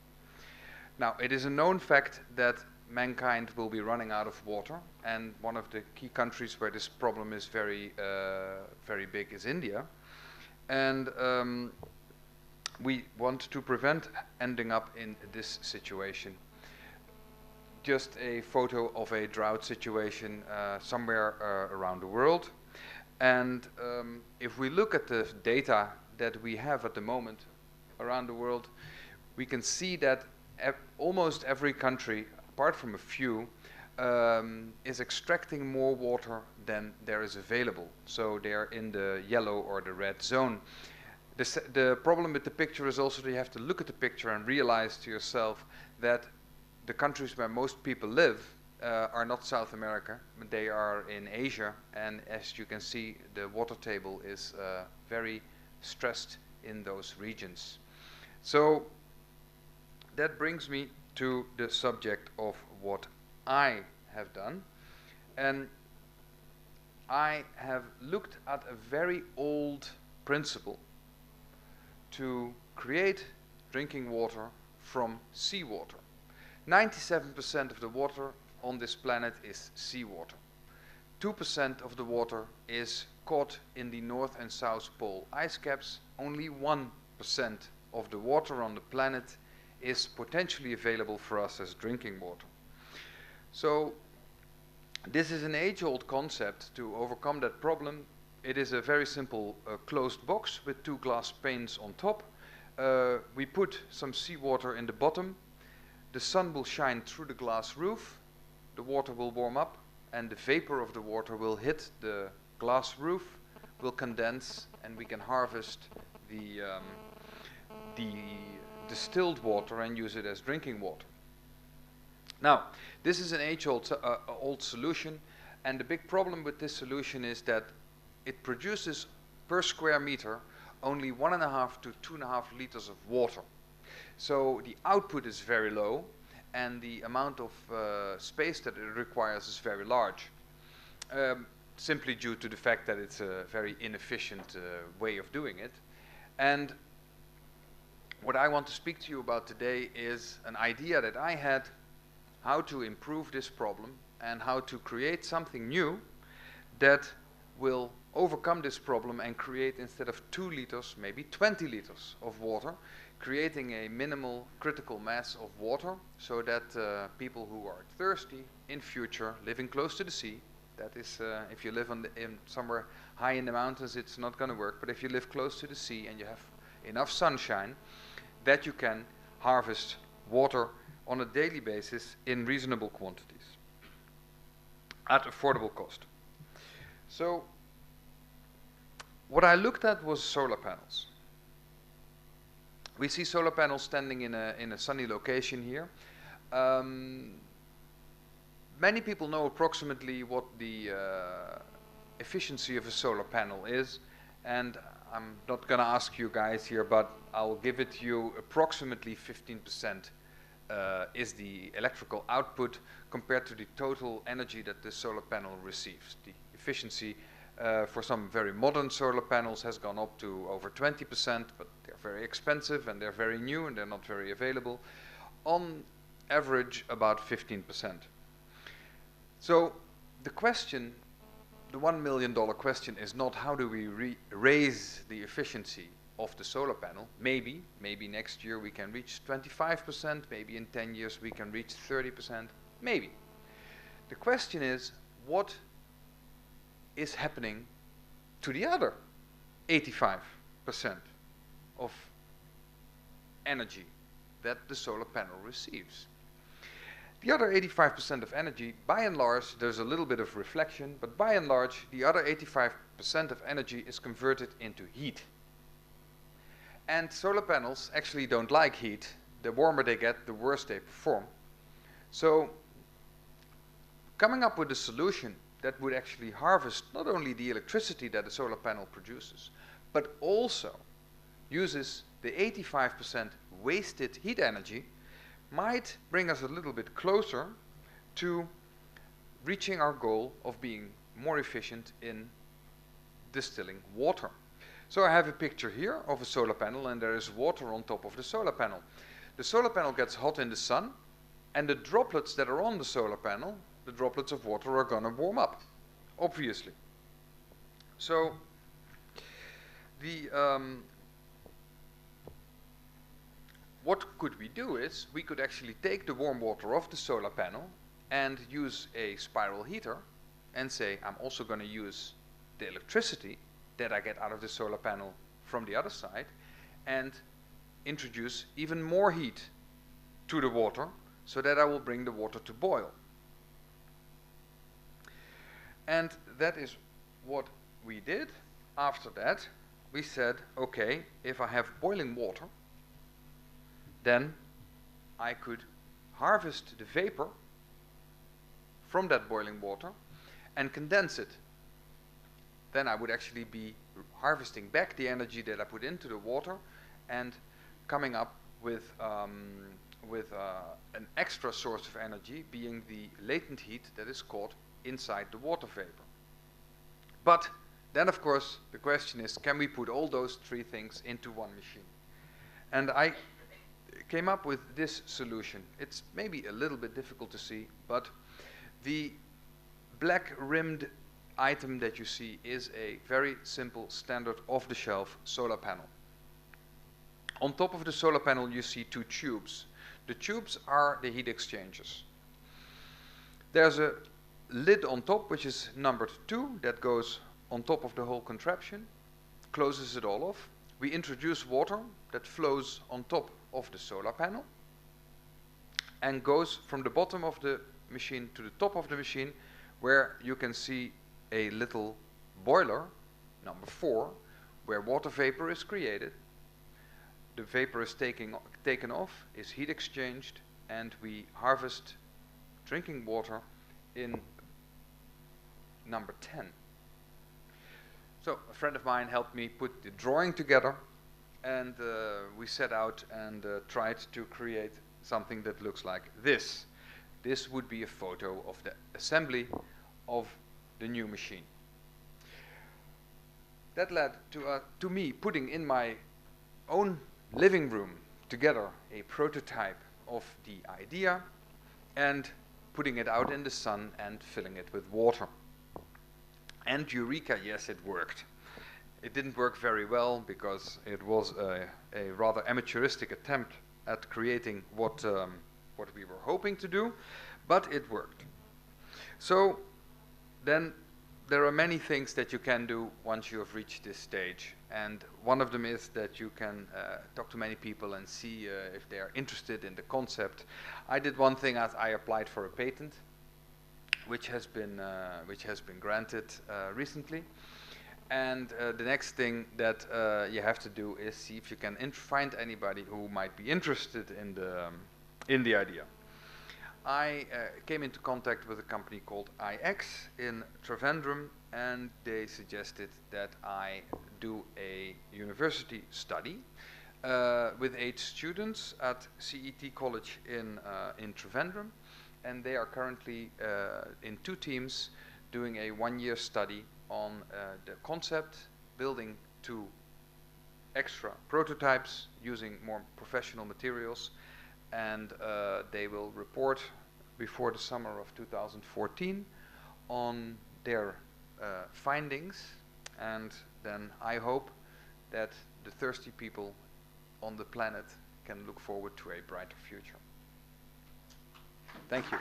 Now, it is a known fact that mankind will be running out of water, and one of the key countries where this problem is very big is India. And we want to prevent ending up in this situation. Just a photo of a drought situation somewhere around the world. And if we look at the data that we have at the moment around the world, we can see that almost every country, apart from a few, is extracting more water than there is available. So they're in the yellow or the red zone. The problem with the picture is also that you have to look at the picture and realize to yourself that the countries where most people live are not South America, but they are in Asia, and as you can see, the water table is very stressed in those regions. So that brings me to the subject of what I have done, and I have looked at a very old principle to create drinking water from seawater. 97% of the water on this planet is seawater. 2% of the water is caught in the North and South Pole ice caps. Only 1% of the water on the planet is potentially available for us as drinking water. So this is an age-old concept to overcome that problem. It is a very simple closed box with 2 glass panes on top. We put some seawater in the bottom. The sun will shine through the glass roof. The water will warm up, and the vapor of the water will hit the glass roof, will condense, and we can harvest the distilled water and use it as drinking water. Now, this is an age-old old solution, and the big problem with this solution is that it produces per square meter only 1.5 to 2.5 liters of water. So the output is very low, and the amount of space that it requires is very large, simply due to the fact that it's a very inefficient way of doing it. And what I want to speak to you about today is an idea that I had, how to improve this problem and how to create something new that will overcome this problem and create, instead of 2 liters, maybe 20 liters of water, creating a minimal critical mass of water so that people who are thirsty in future, living close to the sea, that is, if you live in somewhere high in the mountains, it's not going to work, but if you live close to the sea and you have enough sunshine, that you can harvest water on a daily basis in reasonable quantities at affordable cost. So what I looked at was solar panels. We see solar panels standing in a sunny location here. Many people know approximately what the efficiency of a solar panel is, and I'm not going to ask you guys here, but I'll give it to you. Approximately 15% is the electrical output compared to the total energy that the solar panel receives. The efficiency for some very modern solar panels has gone up to over 20%, but they're very expensive and they're very new and they're not very available. On average, about 15%. So the question, the $1 million question, is not how do we raise the efficiency of the solar panel. Maybe next year we can reach 25%, maybe in 10 years we can reach 30%, maybe. The question is, what is happening to the other 85% of energy that the solar panel receives? The other 85% of energy, by and large, there's a little bit of reflection, but by and large, the other 85% of energy is converted into heat. And solar panels actually don't like heat. the warmer they get, the worse they perform. So coming up with a solution that would actually harvest not only the electricity that the solar panel produces, but also uses the 85% wasted heat energy might bring us a little bit closer to reaching our goal of being more efficient in distilling water. So I have a picture here of a solar panel, and there is water on top of the solar panel. The solar panel gets hot in the sun, and the droplets that are on the solar panel, the droplets of water, are going to warm up, obviously. So what could we do is we could actually take the warm water off the solar panel and use a spiral heater and say, I'm also going to use the electricity that I get out of the solar panel from the other side and introduce even more heat to the water so that I will bring the water to boil. And that is what we did. After that, we said, okay, if I have boiling water, then I could harvest the vapor from that boiling water and condense it. Then I would actually be harvesting back the energy that I put into the water and coming up with an extra source of energy, being the latent heat that is caught inside the water vapor. But then, of course, the question is, can we put all those three things into one machine? And I came up with this solution. It's maybe a little bit difficult to see, but the black rimmed item that you see is a very simple, standard, off-the-shelf solar panel. On top of the solar panel you see two tubes. The tubes are the heat exchangers. There's a lid on top, which is numbered 2, that goes on top of the whole contraption, closes it all off. We introduce water that flows on top of the solar panel and goes from the bottom of the machine to the top of the machine, where you can see a little boiler, number 4, where water vapor is created. The vapor is taken off, is heat exchanged, and we harvest drinking water in number 10. So a friend of mine helped me put the drawing together, and we set out and tried to create something that looks like this. This would be a photo of the assembly of the new machine. That led to me putting in my own living room together a prototype of the idea and putting it out in the sun and filling it with water. And eureka, yes, it worked. It didn't work very well because it was a rather amateuristic attempt at creating what we were hoping to do, but it worked. So then there are many things that you can do once you have reached this stage, and one of them is that you can talk to many people and see if they are interested in the concept. I did one thing, as I applied for a patent, which has been granted recently. And the next thing that you have to do is see if you can find anybody who might be interested in the idea. I came into contact with a company called iX in Trivandrum, and they suggested that I do a university study with 8 students at CET College in Trivandrum, and they are currently in 2 teams doing a 1-year study on the concept, building 2 extra prototypes using more professional materials, and they will report before the summer of 2014 on their findings, and then I hope that the thirsty people on the planet can look forward to a brighter future. Thank you.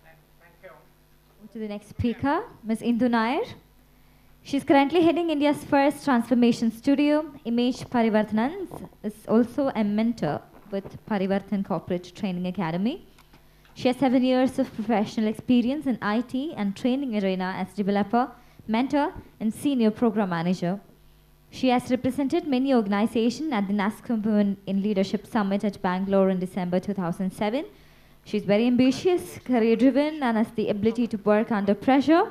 Thank you. To the next speaker, Ms. Indu Nair. She's currently heading India's first transformation studio. Image Parivarthanan is also a mentor with Parivarthan Corporate Training Academy. She has 7 years of professional experience in IT and training arena as developer, mentor, and senior program manager. She has represented many organizations at the NASCOM Women in Leadership Summit at Bangalore in December 2007. She's very ambitious, career-driven, and has the ability to work under pressure.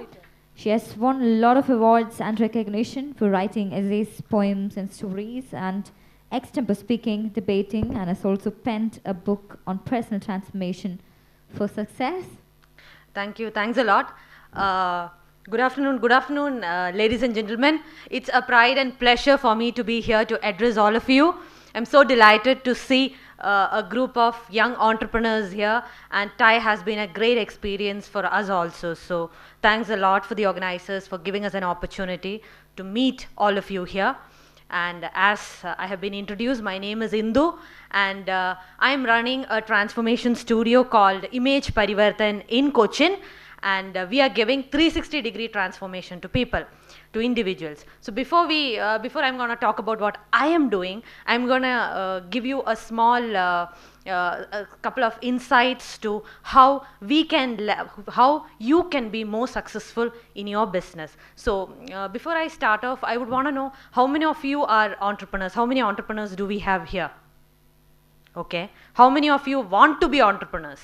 She has won a lot of awards and recognition for writing essays, poems, and stories, and extempore speaking, debating, and has also penned a book on personal transformation for success. Thank you. Thanks a lot. Good afternoon, ladies and gentlemen. It's a pride and pleasure for me to be here to address all of you. I'm so delighted to see a group of young entrepreneurs here, and TiE has been a great experience for us also. So thanks a lot for the organizers for giving us an opportunity to meet all of you here. And as I have been introduced, my name is Indu, and I am running a transformation studio called Image Parivartan in Cochin, and we are giving 360-degree transformation to people, to individuals. So before I'm going to talk about what I am doing, I'm going to give you a small a couple of insights to how you can be more successful in your business. So before I start off, I would want to know how many of you are entrepreneurs. How many entrepreneurs do we have here? Okay. How many of you want to be entrepreneurs?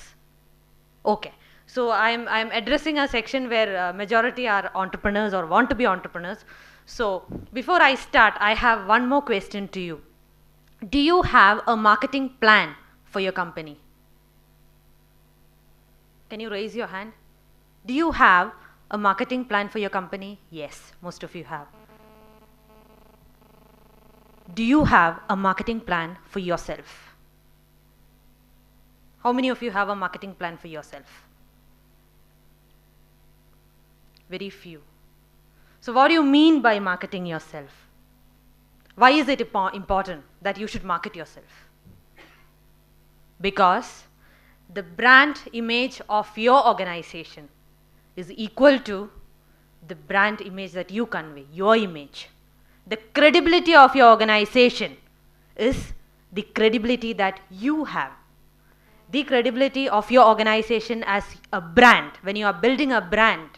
Okay. So I'm addressing a section where majority are entrepreneurs or want to be entrepreneurs. So before I start, I have one more question to you. Do you have a marketing plan for your company? Can you raise your hand? Do you have a marketing plan for your company? Yes, most of you have. Do you have a marketing plan for yourself? How many of you have a marketing plan for yourself? Very few. So what do you mean by marketing yourself? Why is it important that you should market yourself? Because the brand image of your organization is equal to the brand image that you convey, your image. The credibility of your organization is the credibility that you have. The credibility of your organization as a brand, when you are building a brand,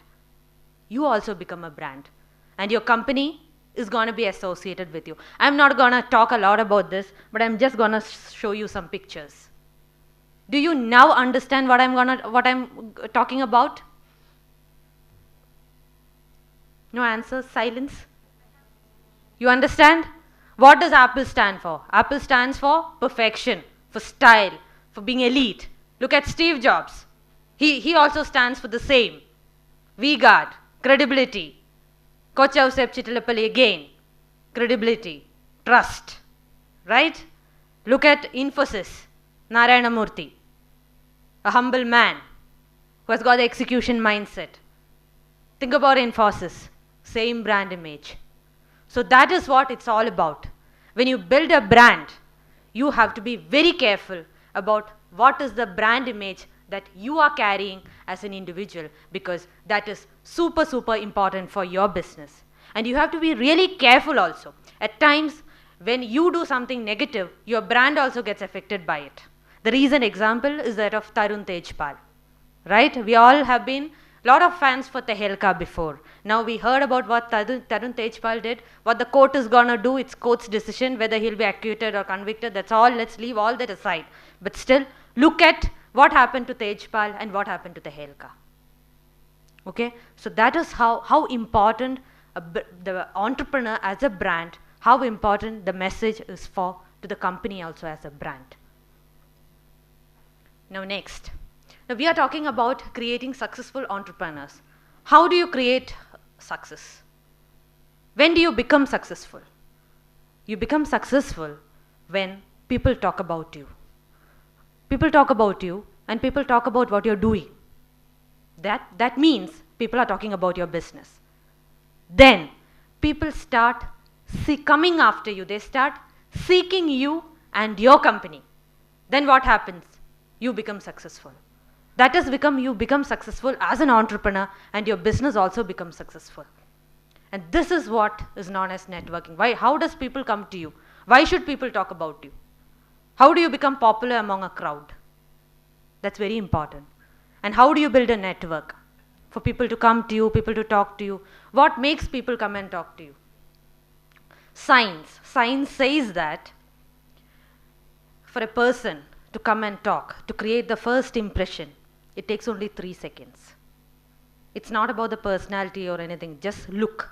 you also become a brand, and your company is going to be associated with you. I'm not going to talk a lot about this, but I'm just going to show you some pictures. Do you now understand what I'm talking about? No answers, silence. You understand? What does Apple stand for? Apple stands for perfection, for style, for being elite. Look at Steve Jobs. He also stands for the same. V-Guard. Credibility. Kochausep Chitalapalli again. Credibility. Trust. Right? Look at Infosys. Narayana Murthy. A humble man who has got the execution mindset. Think about Infosys. Same brand image. So that is what it's all about. When you build a brand, you have to be very careful about what is the brand image that you are carrying as an individual, because that is super, super important for your business. And you have to be really careful also. At times, when you do something negative, your brand also gets affected by it. The recent example is that of Tarun Tejpal, right? We all have been a lot of fans for TiEcon before. Now we heard about what Tarun Tejpal did, what the court is going to do, it's court's decision, whether he'll be acquitted or convicted, that's all, let's leave all that aside. But still, look at what happened to Tejpal and what happened to TiEcon. Okay, so that is how important the entrepreneur as a brand, how important the message is to the company also as a brand. Now next, now we are talking about creating successful entrepreneurs. How do you create success? When do you become successful? You become successful when people talk about you. People talk about you and people talk about what you're doing. That means people are talking about your business. Then people start coming after you. They start seeking you and your company. Then what happens? You become successful. That is you become successful as an entrepreneur, and your business also becomes successful. And this is what is known as networking. Why? How does people come to you? Why should people talk about you? How do you become popular among a crowd? That's very important. And how do you build a network for people to come to you, people to talk to you? What makes people come and talk to you? Science says that for a person to come and talk, to create the first impression, it takes only 3 seconds. It's not about the personality or anything, just look.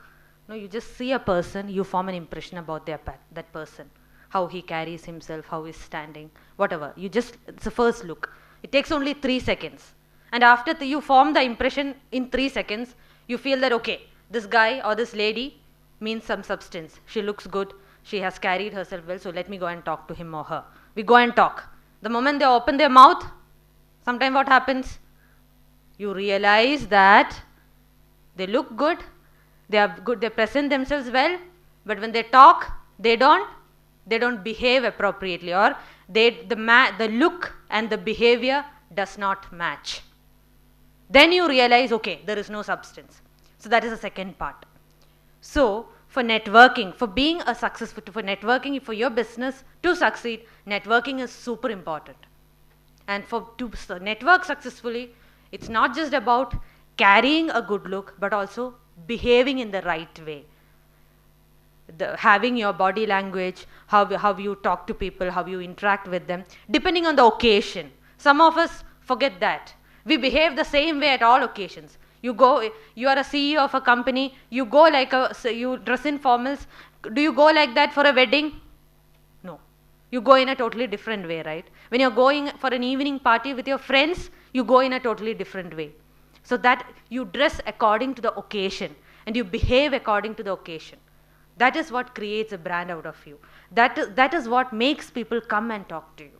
No, you just see a person, you form an impression about that person. How he carries himself, how he's standing, whatever. It's the first look. It takes only 3 seconds. And after you form the impression in 3 seconds, you feel that, okay, this guy or this lady means some substance. She looks good, she has carried herself well, so let me go and talk to him or her. We go and talk. The moment they open their mouth, sometimes what happens? You realize that they look good, they are good, they present themselves well, but when they talk, they don't behave appropriately, or the look and the behavior does not match. Then you realize, okay, there is no substance. So that is the second part. So for networking, for being a successful, for networking, for your business to succeed, networking is super important. And to network successfully, it's not just about carrying a good look, but also behaving in the right way. Having your body language, how you talk to people, how you interact with them, depending on the occasion. Some of us forget that. We behave the same way at all occasions. You are a CEO of a company, you dress in formals. Do you go like that for a wedding? No. You go in a totally different way, right? When you're going for an evening party with your friends, you go in a totally different way. So that you dress according to the occasion and you behave according to the occasion. That is what creates a brand out of you. That is what makes people come and talk to you.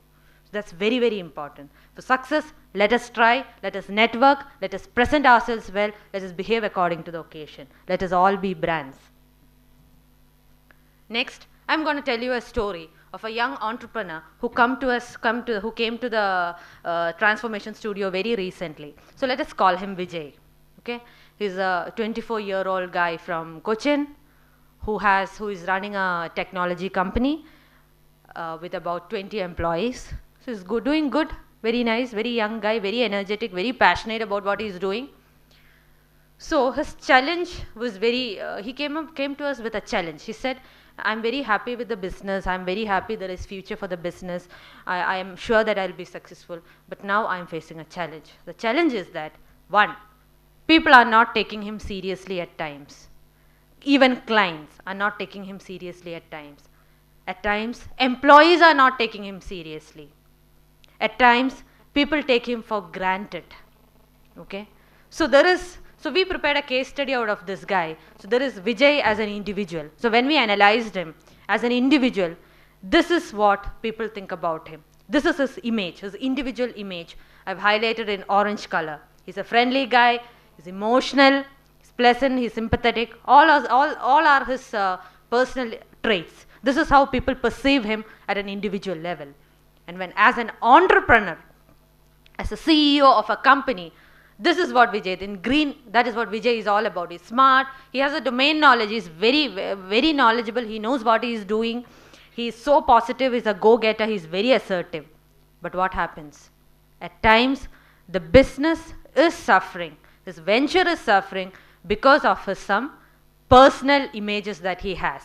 So that's very, very important. For success, let us try, let us network, let us present ourselves well, let us behave according to the occasion. Let us all be brands. Next, I'm going to tell you a story of a young entrepreneur who came to the transformation studio very recently. So let us call him Vijay. Okay, he's a 24-year-old guy from Cochin who is running a technology company with about 20 employees. So he's doing good, very nice, very young guy, very energetic, very passionate about what he's doing. So his challenge was he came to us with a challenge. He said, I'm very happy with the business. I'm very happy there is future for the business. I am sure that I'll be successful. But now I'm facing a challenge. The challenge is that, one, people are not taking him seriously at times. Even clients are not taking him seriously at times. At times, employees are not taking him seriously. At times, people take him for granted. Okay? So we prepared a case study out of this guy. So there is Vijay as an individual. So when we analyzed him as an individual, this is what people think about him. This is his image, his individual image. I've highlighted in orange color. He's a friendly guy, he's emotional, he's pleasant, he's sympathetic. All are his personal traits. This is how people perceive him at an individual level. And when as an entrepreneur, as a CEO of a company, this is what Vijay, in green, that is what Vijay is all about. He's smart, he has a domain knowledge, he's very, very knowledgeable, he knows what he is doing, he is so positive, he's a go-getter, he's very assertive. But what happens? At times, the business is suffering, this venture is suffering because of some personal images that he has,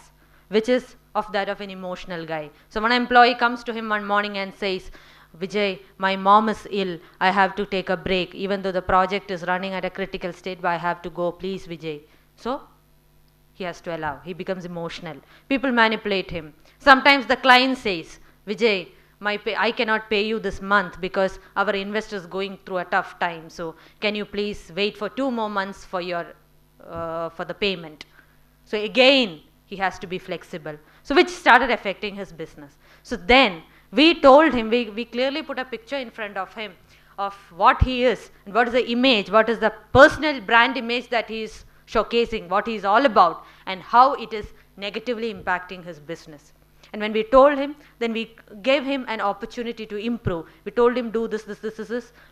which is of that of an emotional guy. So one employee comes to him one morning and says, Vijay, my mom is ill, I have to take a break, even though the project is running at a critical state, but I have to go, please Vijay. So he has to allow, he becomes emotional. People manipulate him. Sometimes the client says, Vijay, I cannot pay you this month because our investor is going through a tough time, so can you please wait for 2 more months for the payment. So again, he has to be flexible. So which started affecting his business. So then we told him, we clearly put a picture in front of him of what he is and what is the image, what is the personal brand image that he is showcasing, what he is all about and how it is negatively impacting his business. And when we told him, then we gave him an opportunity to improve. We told him do this,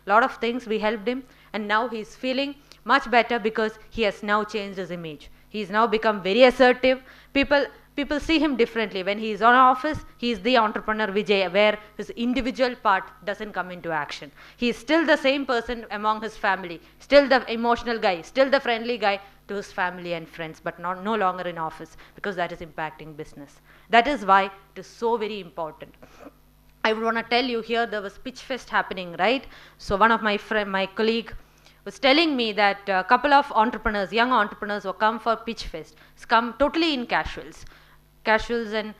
lot of things, we helped him, and now he is feeling much better because he has now changed his image. He has now become very assertive. People see him differently. When he is on office, he is the entrepreneur Vijay, where his individual part doesn't come into action. He is still the same person among his family, still the emotional guy, still the friendly guy, to his family and friends, but no longer in office, because that is impacting business. That is why it is so very important. I would want to tell you here, there was pitch fest happening, right? So one of my colleague was telling me that a couple of entrepreneurs, young entrepreneurs, who come for pitch fest, come totally in casuals, and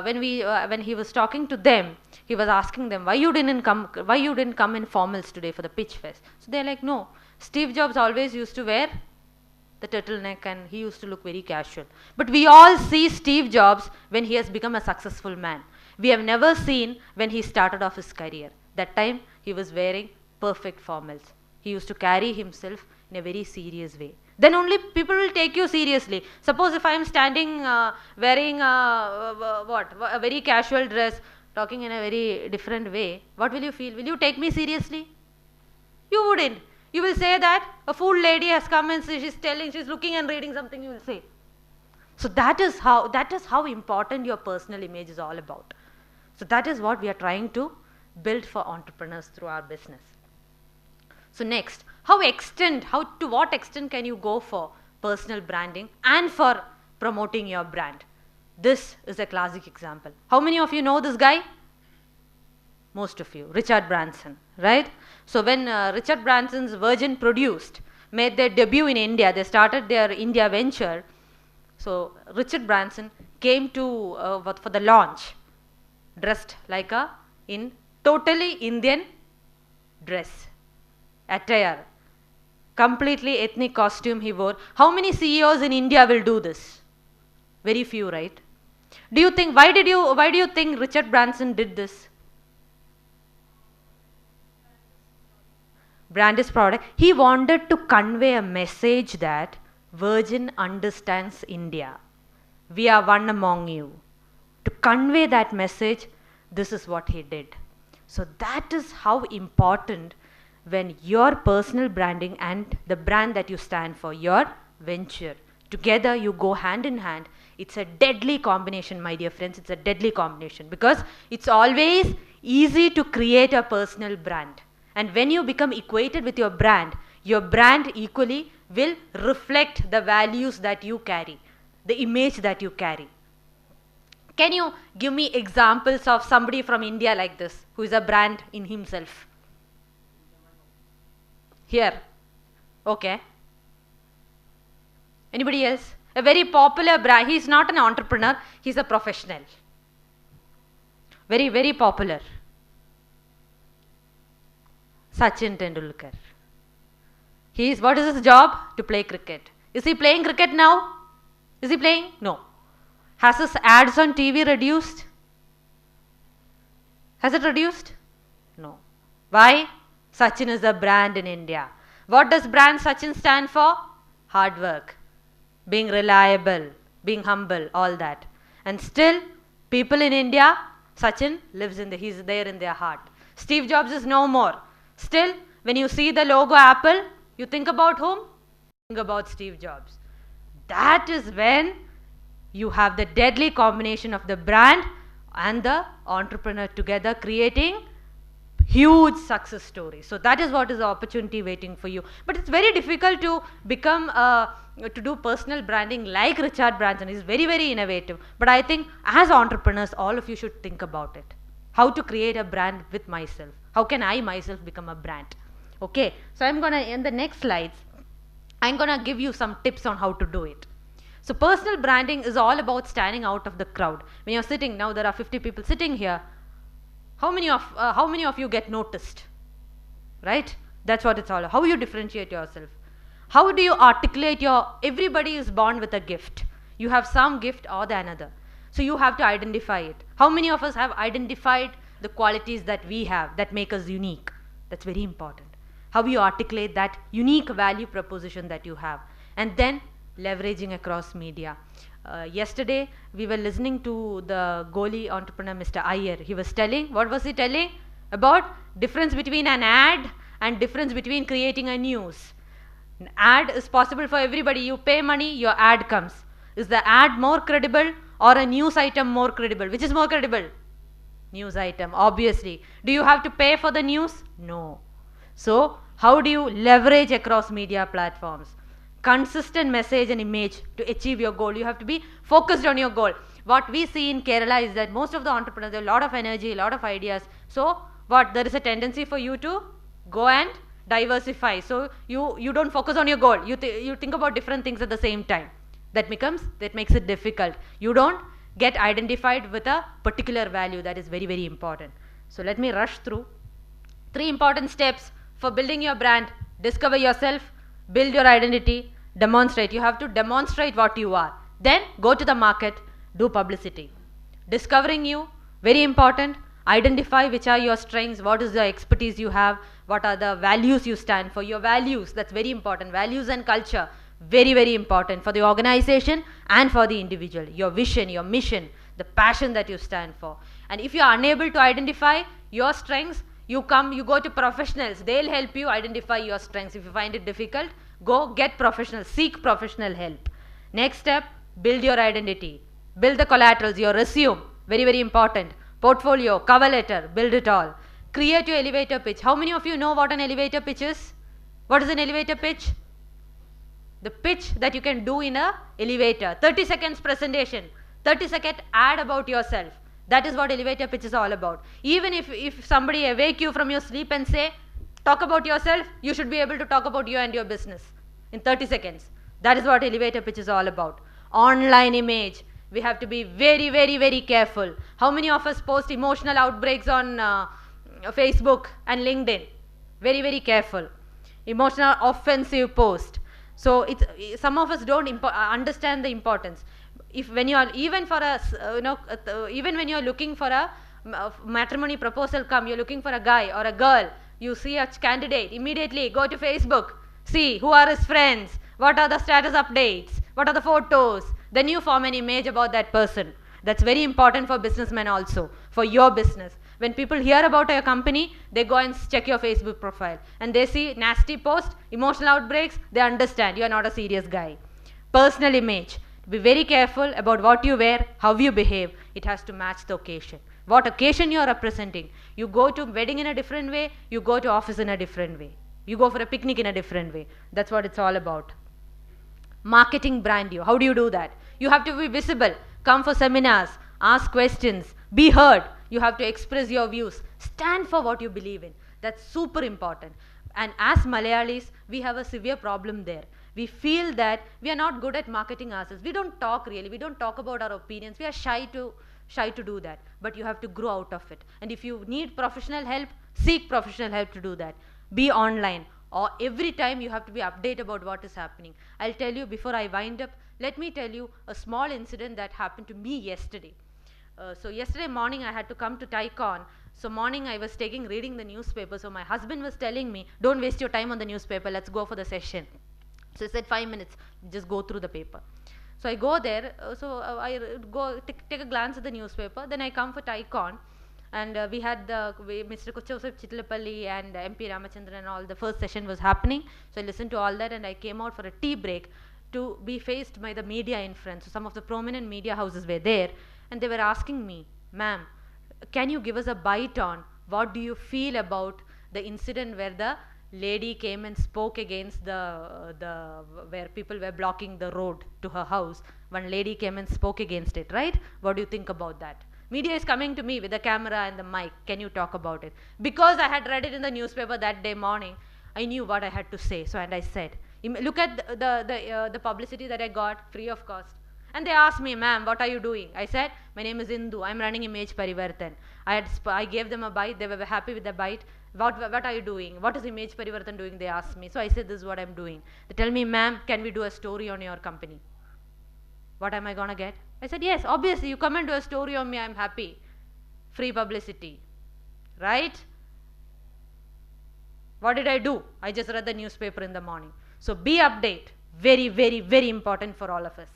when he was talking to them, he was asking them, why you didn't come in formals today for the pitch fest? So they're like, no, Steve Jobs always used to wear the turtleneck and he used to look very casual. But we all see Steve Jobs when he has become a successful man. We have never seen when he started off his career. That time he was wearing perfect formals. He used to carry himself in a very serious way. Then only people will take you seriously. Suppose if I am standing wearing a very casual dress, talking in a very different way, what will you feel? Will you take me seriously? You wouldn't. You will say that a fool lady has come and she's looking and reading something, you will say. So that is how important your personal image is all about. So that is what we are trying to build for entrepreneurs through our business. So next, to what extent can you go for personal branding and for promoting your brand? This is a classic example. How many of you know this guy? Most of you. Richard Branson, right? So when Richard Branson's Virgin made their debut in India, they started their India venture. So Richard Branson came to for the launch, dressed like in totally Indian dress, attire, completely ethnic costume he wore. How many CEOs in India will do this? Very few, right? Do you think, why do you think Richard Branson did this? Brand is product. He wanted to convey a message that Virgin understands India. We are one among you. To convey that message, this is what he did. So that is how important when your personal branding and the brand that you stand for, your venture, together you go hand in hand. It's a deadly combination, my dear friends. It's a deadly combination because it's always easy to create a personal brand. And when you become equated with your brand equally will reflect the values that you carry, the image that you carry. Can you give me examples of somebody from India like this, who is a brand in himself? Here. Okay. Anybody else? A very popular brand. He is not an entrepreneur. He is a professional. Very, very popular. Sachin Tendulkar. What is his job? To play cricket. Is he playing cricket now? Is he playing? No. Has his ads on TV reduced? Has it reduced? No. Why? Sachin is a brand in India. What does brand Sachin stand for? Hard work, being reliable, being humble, all that. And still, people in India, Sachin he's there in their heart. Steve Jobs is no more. Still, when you see the logo Apple, you think about whom? Think about Steve Jobs. That is when you have the deadly combination of the brand and the entrepreneur together creating huge success stories. So that is what is the opportunity waiting for you. But it's very difficult to become to do personal branding like Richard Branson. He's very, very innovative. But I think as entrepreneurs, all of you should think about it. How to create a brand with myself. How can I myself become a brand? Okay. So I'm going to, in the next slides, I'm going to give you some tips on how to do it. So personal branding is all about standing out of the crowd. When you're sitting, now there are 50 people sitting here. How many of you get noticed? Right? That's what it's all about. How you differentiate yourself. How do you articulate everybody is born with a gift. You have some gift or the another. So you have to identify it. How many of us have identified the qualities that we have that make us unique? That's very important. How you articulate that unique value proposition that you have. And then leveraging across media. Yesterday, we were listening to the Goli entrepreneur, Mr. Iyer. He was telling, what was he telling? About difference between an ad and difference between creating a news. An ad is possible for everybody. You pay money, your ad comes. Is the ad more credible or a news item more credible? Which is more credible? News item, obviously. Do you have to pay for the news? No. So, how do you leverage across media platforms? consistent message and image to achieve your goal. You have to be focused on your goal. What we see in Kerala is that most of the entrepreneurs have a lot of energy, a lot of ideas. So what, there is a tendency for you to go and diversify. So you don't focus on your goal. You think about different things at the same time. That makes it difficult. You don't get identified with a particular value. That is very, very important. So let me rush through 3 important steps for building your brand. Discover yourself, build your identity, demonstrate. You have to demonstrate what you are. Then go to the market, do publicity. Discovering you, very important. Identify which are your strengths, what is the expertise you have, what are the values you stand for. Your values, that's very important. Values and culture, very, very important for the organization and for the individual. Your vision, your mission, the passion that you stand for. And if you are unable to identify your strengths, you go to professionals. They'll help you identify your strengths. If you find it difficult, go get professionals, seek professional help. Next step, build your identity. Build the collaterals, your resume, very, very important. Portfolio, cover letter, build it all. Create your elevator pitch. How many of you know what an elevator pitch is? What is an elevator pitch? The pitch that you can do in a elevator. 30 seconds presentation, 30-second ad about yourself. That is what elevator pitch is all about. Even if somebody awake you from your sleep and say, talk about yourself, you should be able to talk about you and your business in 30 seconds. That is what elevator pitch is all about. Online image. We have to be very, very, very careful. How many of us post emotional outbreaks on Facebook and LinkedIn? Very, very careful. Emotional offensive post. So some of us don't understand the importance. When you are even when you are looking for a matrimony proposal, you're looking for a guy or a girl, you see a candidate, immediately go to Facebook, see who are his friends, what are the status updates, what are the photos, then you form an image about that person. That's very important for businessmen also, for your business. When people hear about your company, they go and check your Facebook profile and they see nasty posts, emotional outbreaks, they understand you are not a serious guy. Personal image. Be very careful about what you wear, how you behave. It has to match the occasion. What occasion you are representing. You go to wedding in a different way, you go to office in a different way. You go for a picnic in a different way. That's what it's all about. Marketing brand you. How do you do that? You have to be visible. Come for seminars, ask questions, be heard. You have to express your views. Stand for what you believe in. That's super important. And as Malayalis, we have a severe problem there. We feel that we are not good at marketing ourselves. We don't talk really. We don't talk about our opinions. We are shy to do that. But you have to grow out of it. And if you need professional help, seek professional help to do that. Be online. Or every time you have to be updated about what is happening. I'll tell you before I wind up, let me tell you a small incident that happened to me yesterday. So yesterday morning I had to come to TiEcon. So morning I was reading the newspaper. So my husband was telling me, don't waste your time on the newspaper. Let's go for the session. So he said 5 minutes, just go through the paper. So I go there. I go take a glance at the newspaper. Then I come for TiEcon. And we had Mr. Joseph Chitlapalli and MP Ramachandran and all. The first session was happening. So I listened to all that and I came out for a tea break to be faced by the media in front. So some of the prominent media houses were there. And they were asking me, ma'am, can you give us a bite on what do you feel about the incident where the lady came and spoke against where people were blocking the road to her house. One lady came and spoke against it, right? What do you think about that? Media is coming to me with the camera and the mic. Can you talk about it? Because I had read it in the newspaper that day morning, I knew what I had to say. So and I said, look at the publicity that I got free of cost. And they asked me, ma'am, what are you doing? I said, my name is Indu. I'm running Image Parivartan. I gave them a bite. They were happy with the bite. What are you doing? What is Image Parivartan doing? They asked me. So I said, this is what I'm doing. They tell me, ma'am, can we do a story on your company? What am I going to get? I said, yes, obviously. You come and do a story on me. I'm happy. Free publicity. Right? What did I do? I just read the newspaper in the morning. So be update. Very, very, very important for all of us.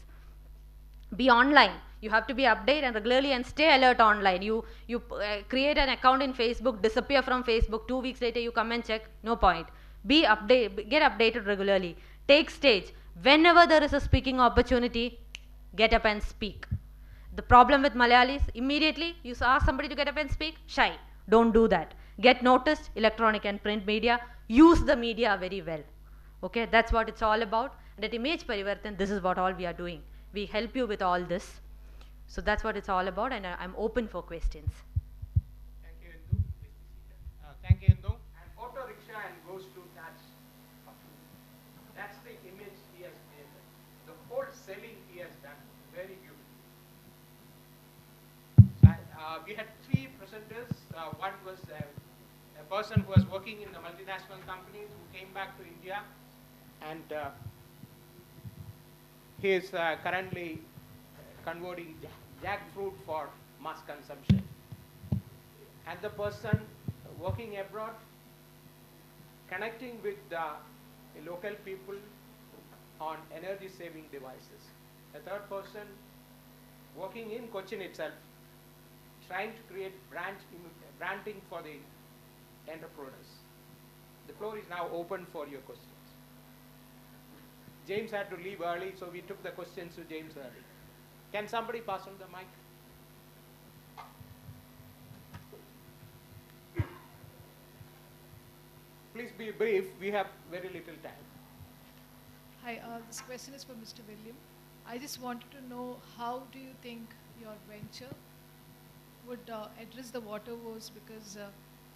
Be online. You have to be updated and regularly and stay alert online. You create an account in Facebook, disappear from Facebook. 2 weeks later, you come and check. No point. Be updated. Get updated regularly. Take stage. Whenever there is a speaking opportunity, get up and speak. The problem with Malayalis, immediately you ask somebody to get up and speak, shy. Don't do that. Get noticed, electronic and print media. Use the media very well. Okay, that's what it's all about. And at Image Parivartan, this is what all we are doing. We help you with all this. So that's what it's all about, and I'm open for questions. Thank you, Indu. Please be seated. Thank you, Indu. And auto rickshaw and goes to that's the image he has made. The whole selling he has done very beautiful. We had three presenters. One was a person who was working in the multinational companies who came back to India, and he is currently converting jackfruit for mass consumption. And the person working abroad, connecting with the local people on energy saving devices. A third person working in Cochin itself, trying to create branding for the entrepreneurs. The floor is now open for your questions. James had to leave early, so we took the questions to James early. Can somebody pass on the mic? Please be brief. We have very little time. Hi, this question is for Mr. William. I just wanted to know, how do you think your venture would address the water wars, because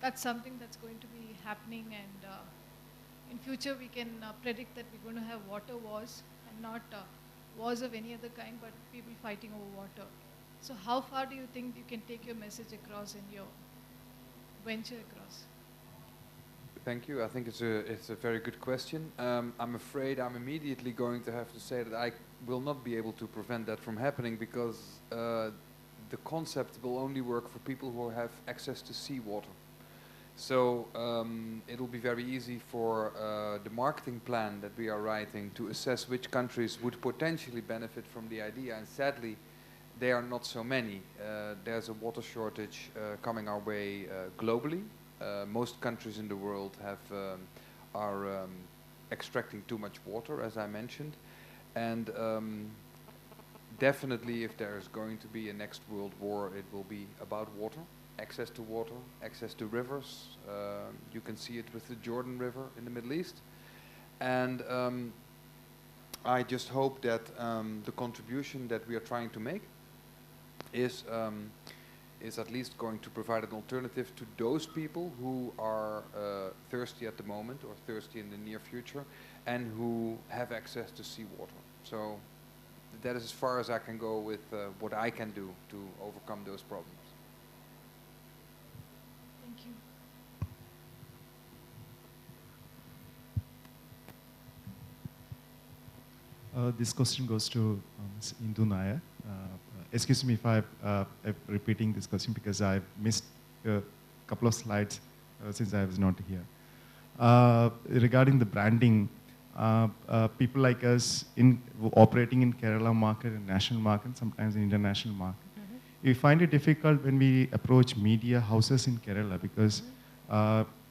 that's something that's going to be happening, and in future we can predict that we're going to have water wars, and not wars of any other kind, but people fighting over water. So how far do you think you can take your message across in your venture across? Thank you. I think it's a very good question. I'm afraid I'm immediately going to have to say that I will not be able to prevent that from happening, because the concept will only work for people who have access to seawater. So it'll be very easy for the marketing plan that we are writing to assess which countries would potentially benefit from the idea, and sadly there are not so many. There's a water shortage coming our way globally. Most countries in the world are extracting too much water, as I mentioned, and definitely if there is going to be a next world war, it will be about water, access to water, access to rivers. You can see it with the Jordan River in the Middle East, and I just hope that the contribution that we are trying to make is at least going to provide an alternative to those people who are thirsty at the moment or thirsty in the near future and who have access to seawater. So that is as far as I can go with what I can do to overcome those problems. Thank you. This question goes to Ms. Indu Nair. Excuse me if I'm repeating this question, because I've missed a couple of slides since I was not here. Regarding the branding, people like us operating in Kerala market and national market, sometimes in international market, we find it difficult when we approach media houses in Kerala, because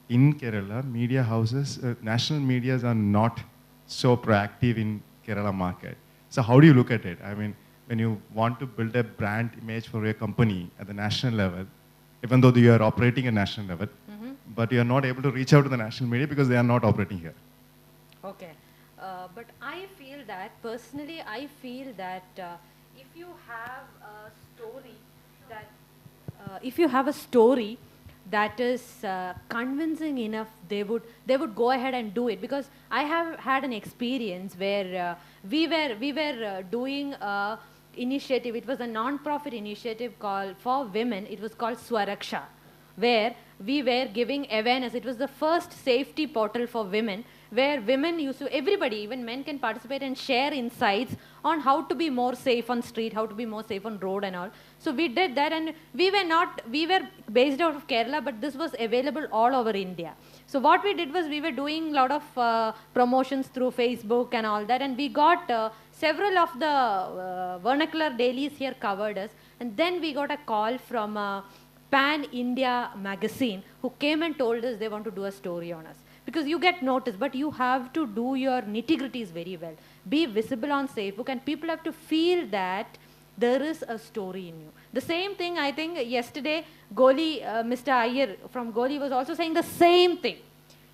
in Kerala, media houses, national medias are not so proactive in Kerala market. So how do you look at it? I mean, when you want to build a brand image for your company at the national level, even though you are operating at national level, but you are not able to reach out to the national media because they are not operating here. Okay. But I feel that, personally, I feel that if you have a story that is convincing enough, they would go ahead and do it. Because I have had an experience where we were doing a initiative. It was a non-profit initiative for women. It was called Swaraksha, where we were giving awareness. It was the first safety portal for women, where women used to, everybody, even men, can participate and share insights on how to be more safe on street, how to be more safe on road and all. So we did that, and we were based out of Kerala, but this was available all over India. So what we did was, we were doing a lot of promotions through Facebook and all that, and we got several of the vernacular dailies here covered us, and then we got a call from Pan India magazine, who came and told us they want to do a story on us. Because you get noticed, but you have to do your nitty-gritties very well. Be visible on Facebook, and people have to feel that there is a story in you. The same thing, I think, yesterday, Goli, Mr. Iyer from Goli was also saying the same thing.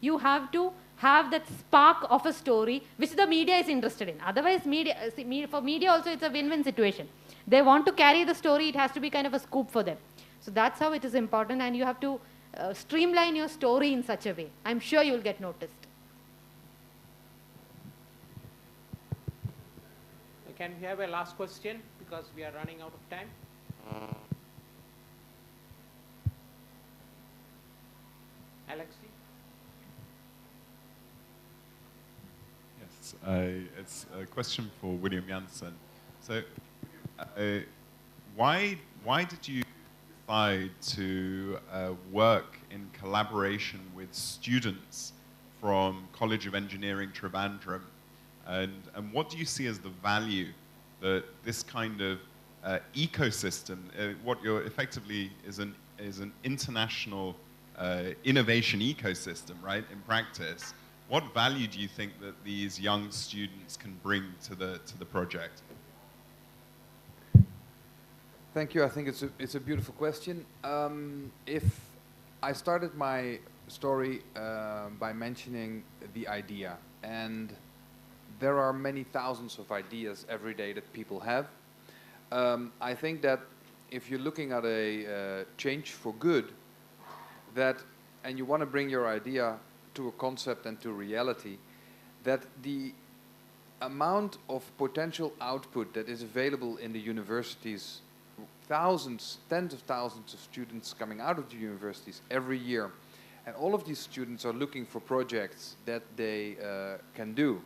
You have to have that spark of a story which the media is interested in. Otherwise, for media also it's a win-win situation. They want to carry the story, it has to be kind of a scoop for them. So that's how it is important, and you have to streamline your story in such a way. I'm sure you will get noticed. Can we have a last question, because we are running out of time? Alexi? Yes, it's a question for William Janssen. So, why did you decide to work in collaboration with students from College of Engineering Trivandrum, and what do you see as the value that this kind of ecosystem, what you're effectively is an international innovation ecosystem, right? In practice, what value do you think that these young students can bring to the project? Thank you. I think it's a beautiful question. If I started my story by mentioning the idea, and there are many thousands of ideas every day that people have. I think that if you're looking at a change for good, and you want to bring your idea to a concept and to reality, that the amount of potential output that is available in the universities, thousands, tens of thousands of students coming out of the universities every year, and all of these students are looking for projects that they can do.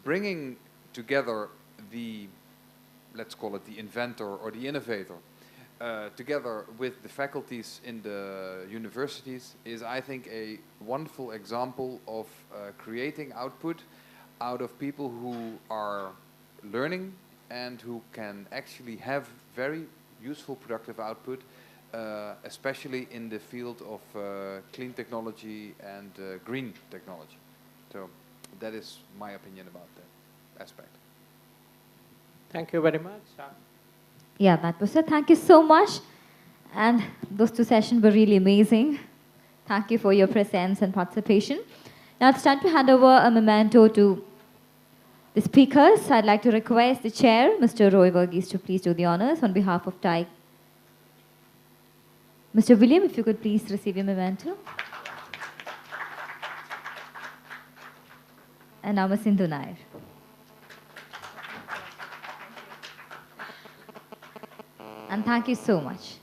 Bringing together the, let's call it the inventor or the innovator, together with the faculties in the universities is, I think, a wonderful example of creating output out of people who are learning and who can actually have very useful, productive output, especially in the field of clean technology and green technology. So that is my opinion about that aspect. Thank you very much. Yeah, that was it. Thank you so much. And those two sessions were really amazing. Thank you for your presence and participation. Now it's time to hand over a memento to the speakers. I'd like to request the chair, Mr. Roy Verghese, to please do the honors on behalf of TiEcon. Mr. William, if you could please receive your memento. And now Ms. Sindhu Nair. And thank you so much.